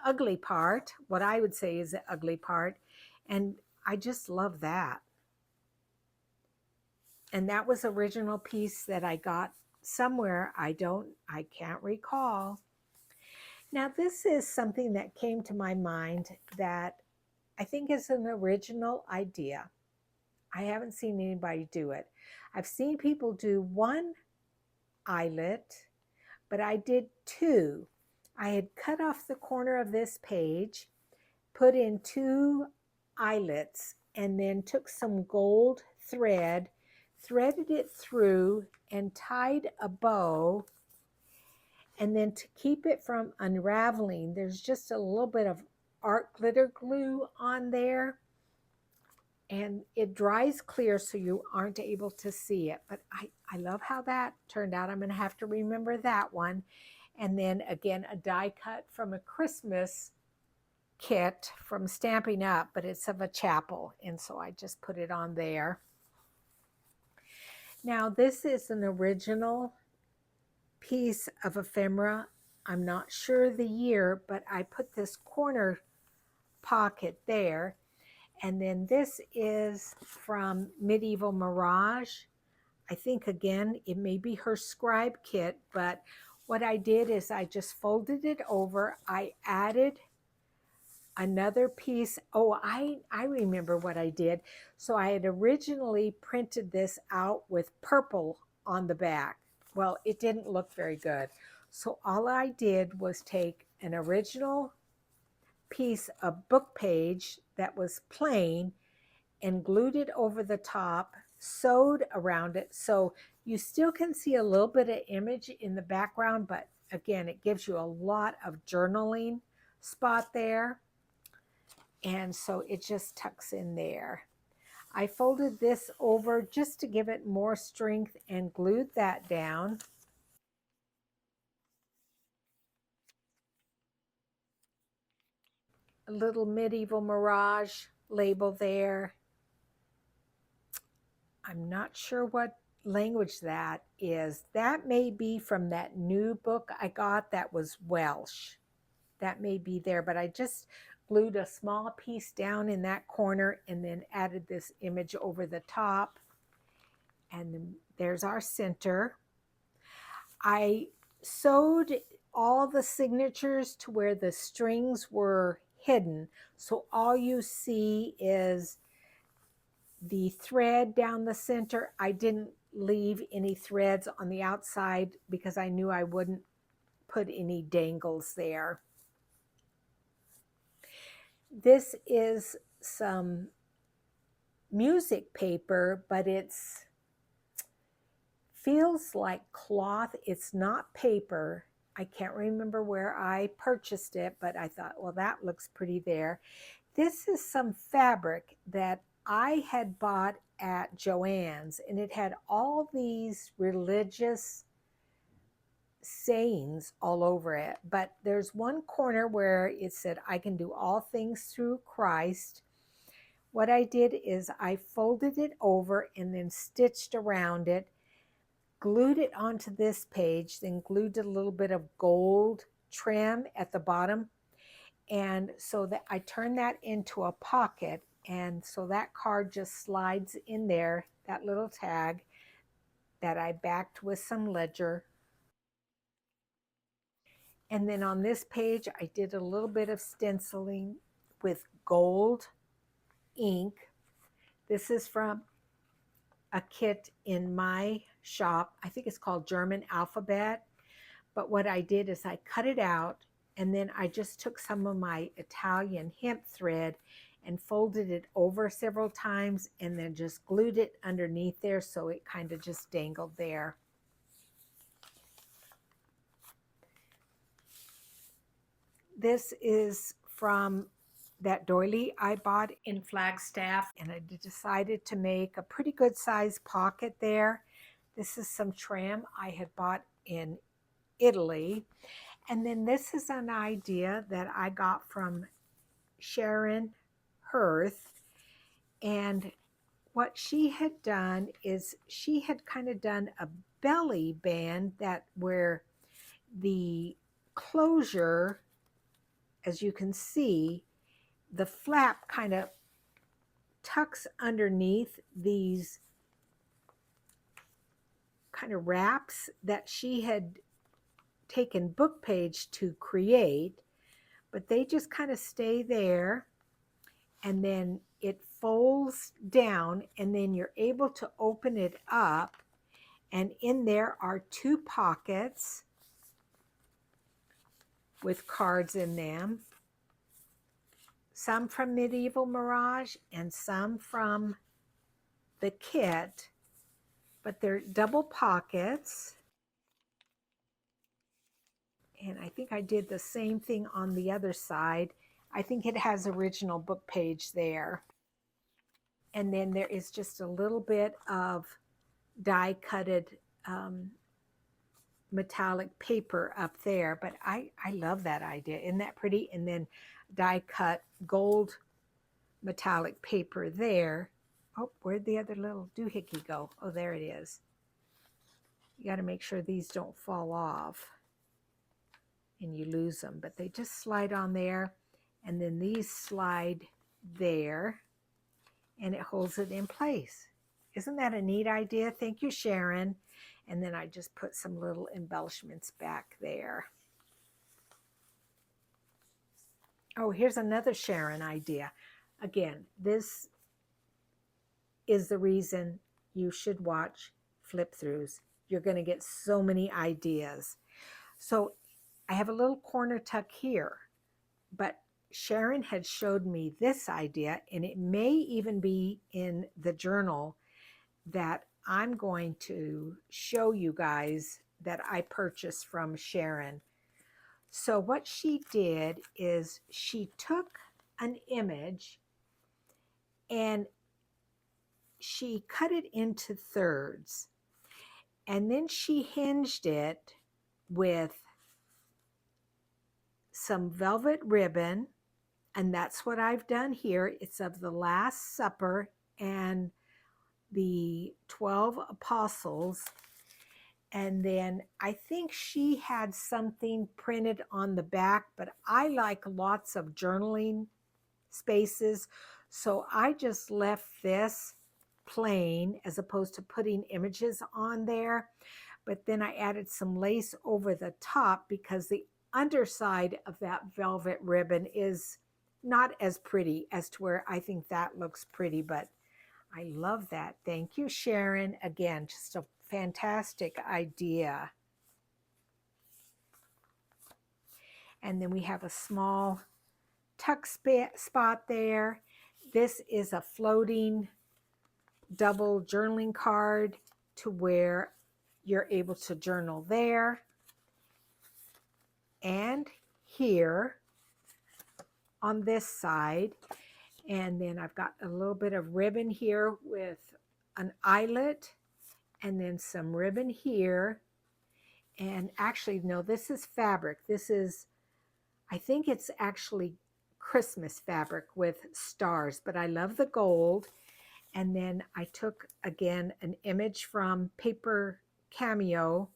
ugly part, what I would say is the ugly part, and I just love that. And that was original piece that I got somewhere. I can't recall. Now this is something that came to my mind that I think is an original idea. I haven't seen anybody do it. I've seen people do one eyelet, but I did two. I had cut off the corner of this page, put in two eyelets, and then took some gold thread, threaded it through, and tied a bow. And then to keep it from unraveling, there's just a little bit of art glitter glue on there. And it dries clear so you aren't able to see it. But I love how that turned out. I'm going to have to remember that one. And then again, a die cut from a Christmas kit from Stampin' Up, but it's of a chapel. And so I just put it on there. Now this is an original piece of ephemera. I'm not sure the year, but I put this corner pocket there. And then this is from Medieval Mirage. I think, again, it may be her scribe kit, but what I did is I just folded it over. I added another piece. Oh, I remember what I did. So I had originally printed this out with purple on the back. Well, it didn't look very good. So all I did was take an original piece of book page that was plain and glued it over the top, sewed around it. So you still can see a little bit of image in the background, but again, it gives you a lot of journaling spot there. And so it just tucks in there. I folded this over just to give it more strength and glued that down. A little Medieval Mirage label there. I'm not sure what language that is. That may be from that new book I got that was Welsh. That may be there, but I just glued a small piece down in that corner and then added this image over the top. And then there's our center. I sewed all the signatures to where the strings were hidden. So all you see is the thread down the center. I didn't leave any threads on the outside because I knew I wouldn't put any dangles there. This is some music paper, but it's feels like cloth. It's not paper. I can't remember where I purchased it, but I thought, well, that looks pretty there. This is some fabric that I had bought at Joann's, and it had all these religious sayings all over it. But there's one corner where it said, I can do all things through Christ. What I did is I folded it over and then stitched around it, glued it onto this page, then glued a little bit of gold trim at the bottom. And so that I turned that into a pocket. And so that card just slides in there, that little tag that I backed with some ledger. And then on this page, I did a little bit of stenciling with gold ink. This is from a kit in my shop. I think it's called German Alphabet. But what I did is I cut it out, and then I just took some of my Italian hemp thread and folded it over several times and then just glued it underneath there so it kind of just dangled there. This is from that doily I bought in Flagstaff, and I decided to make a pretty good size pocket there. This is some trim I had bought in Italy. And then this is an idea that I got from Sharon Hearth. And what she had done is she had kind of done a belly band that where the closure, as you can see, the flap kind of tucks underneath these kind of wraps that she had taken book page to create, but they just kind of stay there, and then it folds down, and then you're able to open it up, and in there are two pockets with cards in them, some from Medieval Mirage and some from the kit, but they're double pockets. And I think I did the same thing on the other side. I think it has original book page there. And then there is just a little bit of die-cutted metallic paper up there. But I love that idea. Isn't that pretty? And then die-cut gold metallic paper there. Oh, where'd the other little doohickey go? Oh, there it is. You got to make sure these don't fall off and you lose them, but they just slide on there, and then these slide there, and it holds it in place. Isn't that a neat idea? Thank you, Sharon. And then I just put some little embellishments back there. Oh, here's another Sharon idea. Again, this is the reason you should watch flip throughs. You're going to get so many ideas. So I have a little corner tuck here, but Sharon had showed me this idea, and it may even be in the journal that I'm going to show you guys that I purchased from Sharon. So what she did is she took an image and she cut it into thirds, and then she hinged it with some velvet ribbon, and that's what I've done here. It's of the Last Supper and the 12 apostles. And then I think she had something printed on the back, but I like lots of journaling spaces. So I just left this plain as opposed to putting images on there. But then I added some lace over the top because the underside of that velvet ribbon is not as pretty as to where I think that looks pretty, but I love that. Thank you, Sharon. Again, just a fantastic idea. And then we have a small tuck spot there. This is a floating double journaling card to where you're able to journal there and here on this side. And then I've got a little bit of ribbon here with an eyelet and then some ribbon here. And actually, no, this is fabric. This is, I think it's actually Christmas fabric with stars, but I love the gold. And then I took, again, an image from Paper Cameo.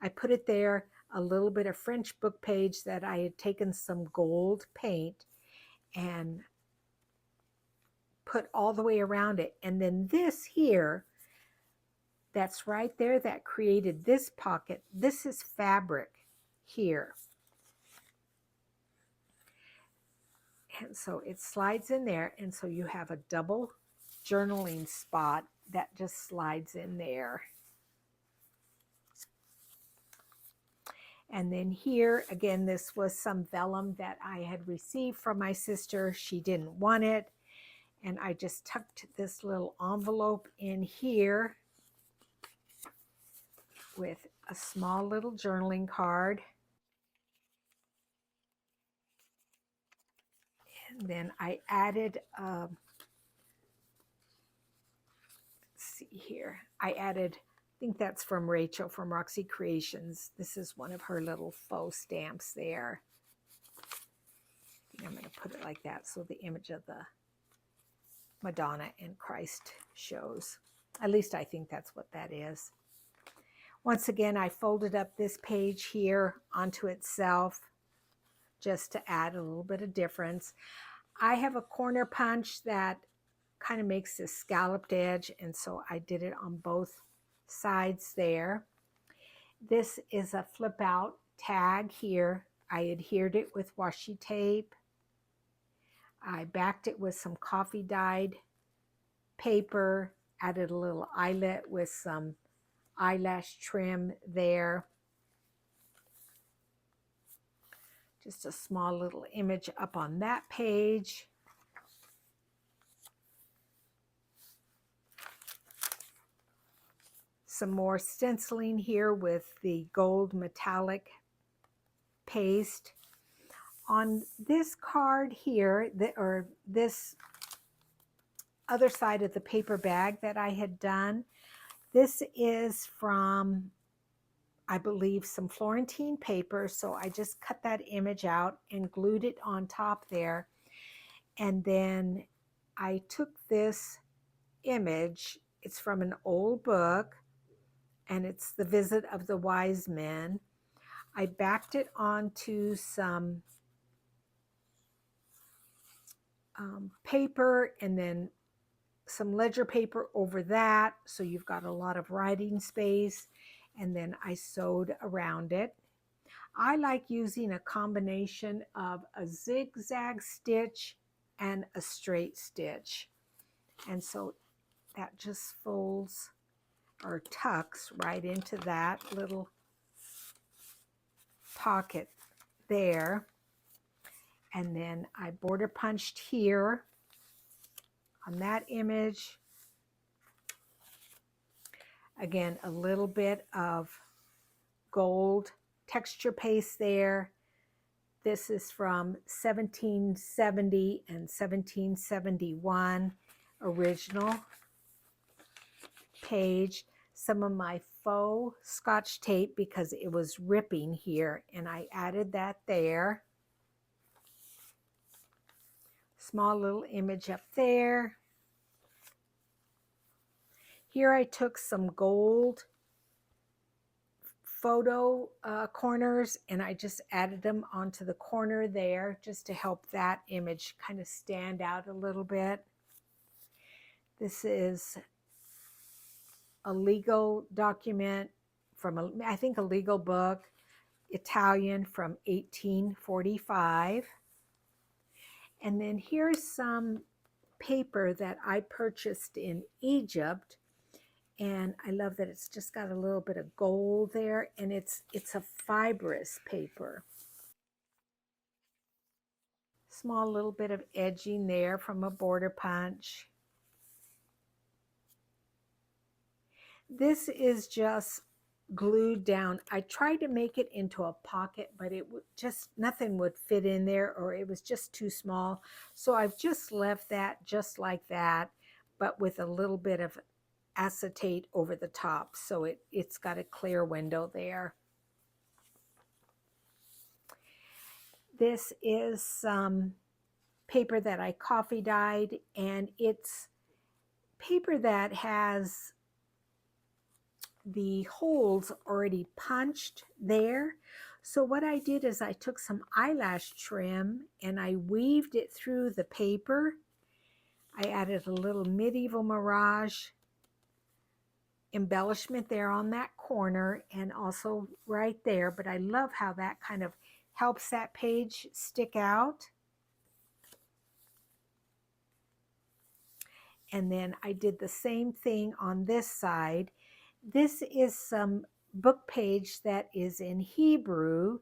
I put it there, a little bit of French book page that I had taken some gold paint and put all the way around it. And then this here, that's right there, that created this pocket. This is fabric here. And so it slides in there. And so you have a double journaling spot that just slides in there. And then here, again, this was some vellum that I had received from my sister. She didn't want it. And I just tucked this little envelope in here with a small little journaling card. And then I added, let's see here, I added, I think that's from Rachel from Roxy Creations. This is one of her little faux stamps there. I think I'm going to put it like that so the image of the Madonna and Christ shows. At least I think that's what that is. Once again, I folded up this page here onto itself just to add a little bit of difference. I have a corner punch that kind of makes this scalloped edge, and so I did it on both sides there. This is a flip out tag here. I adhered it with washi tape. I backed it with some coffee dyed paper, added a little eyelet with some eyelash trim there. Just a small little image up on that page. Some more stenciling here with the gold metallic paste. On this card here, or this other side of the paper bag that I had done, this is from, I believe, some Florentine paper. So I just cut that image out and glued it on top there. And then I took this image, it's from an old book, and it's The Visit of the Wise Men. I backed it onto some paper and then some ledger paper over that, so you've got a lot of writing space, and then I sewed around it. I like using a combination of a zigzag stitch and a straight stitch, and so that just folds or tucks right into that little pocket there. And then I border punched here on that image. Again, a little bit of gold texture paste there. This is from 1770 and 1771 original page. Some of my faux Scotch tape because it was ripping here, and I added that there. Small little image up there. Here I took some gold photo corners, and I just added them onto the corner there just to help that image kind of stand out a little bit. This is a legal document from, I think, a legal book, Italian from 1845. And then here's some paper that I purchased in Egypt. And I love that it's just got a little bit of gold there, and it's a fibrous paper. Small little bit of edging there from a border punch. This is just glued down. I tried to make it into a pocket, but it would just, nothing would fit in there, or it was just too small. So I've just left that just like that, but with a little bit of acetate over the top, so it's got a clear window there. This is some paper that I coffee dyed, and it's paper that has the holes already punched there. So what I did is I took some eyelash trim and I weaved it through the paper. I added a little Medieval Mirage embellishment there on that corner and also right there, but I love how that kind of helps that page stick out. And then I did the same thing on this side. This is some book page that is in Hebrew,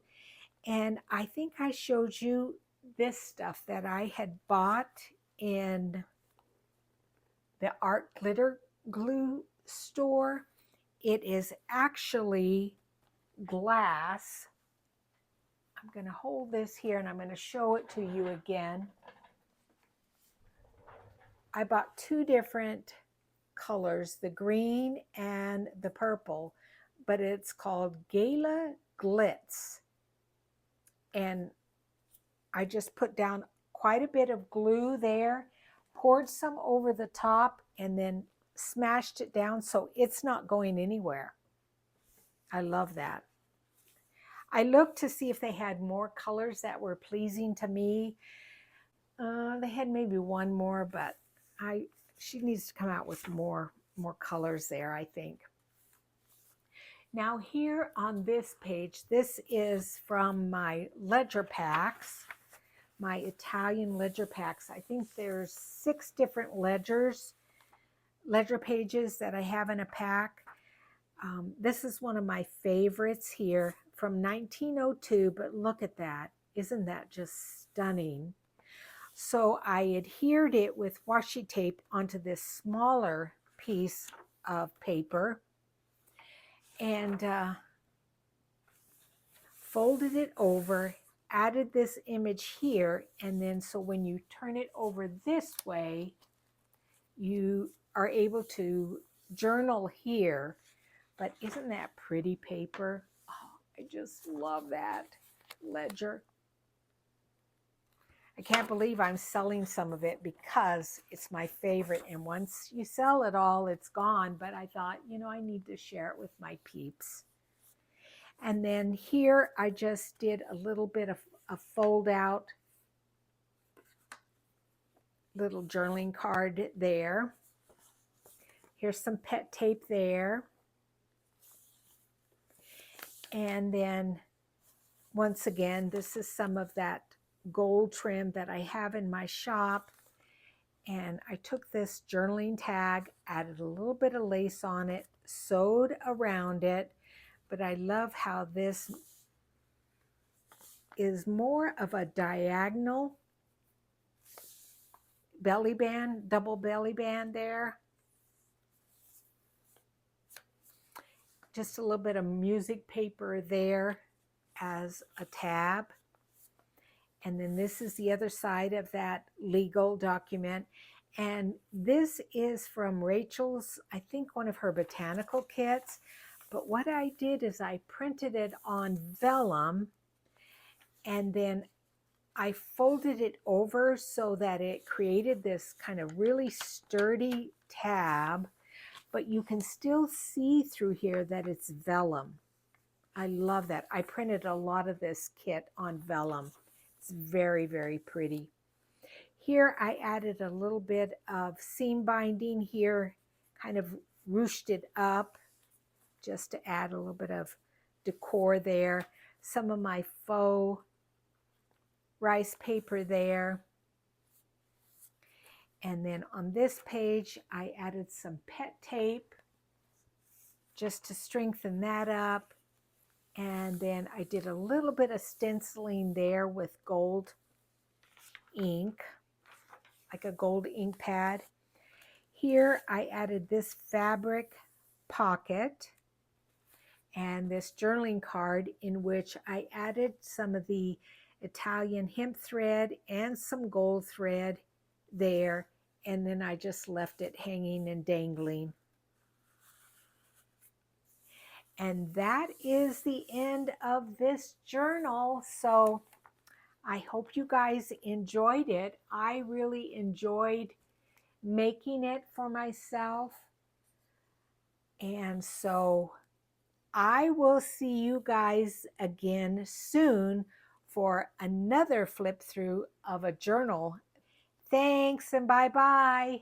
and I think I showed you this stuff that I had bought in the art glitter glue store. It is actually glass. I'm going to hold this here and I'm going to show it to you again. I bought two different colors, the green and the purple, but it's called Gala Glitz. And I just put down quite a bit of glue there, poured some over the top, and then smashed it down so it's not going anywhere. I love that. I looked to see if they had more colors that were pleasing to me. They had maybe one more, but she needs to come out with more colors there, I think. Now here on this page, this is from my ledger packs, my Italian ledger packs. I think there's 6 different ledger pages that I have in a pack. This is one of my favorites here from 1902, but look at that. Isn't that just stunning? So I adhered it with washi tape onto this smaller piece of paper and folded it over, added this image here, and then so when you turn it over this way, you are able to journal here. But isn't that pretty paper? Oh, I just love that ledger. I can't believe I'm selling some of it because it's my favorite. And once you sell it all, it's gone. But I thought, I need to share it with my peeps. And then here I just did a little bit of a fold out little journaling card there. Here's some pet tape there. And then once again, this is some of that gold trim that I have in my shop. And I took this journaling tag, added a little bit of lace on it, sewed around it. But I love how this is more of a diagonal belly band, double belly band there. Just a little bit of music paper there as a tab. And then this is the other side of that legal document. And this is from Rachel's, I think one of her botanical kits. But what I did is I printed it on vellum and then I folded it over so that it created this kind of really sturdy tab, but you can still see through here that it's vellum. I love that. I printed a lot of this kit on vellum. It's very, very pretty. Here I added a little bit of seam binding here, kind of ruched it up just to add a little bit of decor there. Some of my faux rice paper there. And then on this page, I added some pet tape just to strengthen that up. And then I did a little bit of stenciling there with gold ink, like a gold ink pad. Here I added this fabric pocket and this journaling card in which I added some of the Italian hemp thread and some gold thread there, and then I just left it hanging and dangling. And that is the end of this journal. So I hope you guys enjoyed it. I really enjoyed making it for myself. And so I will see you guys again soon for another flip through of a journal. Thanks and bye-bye.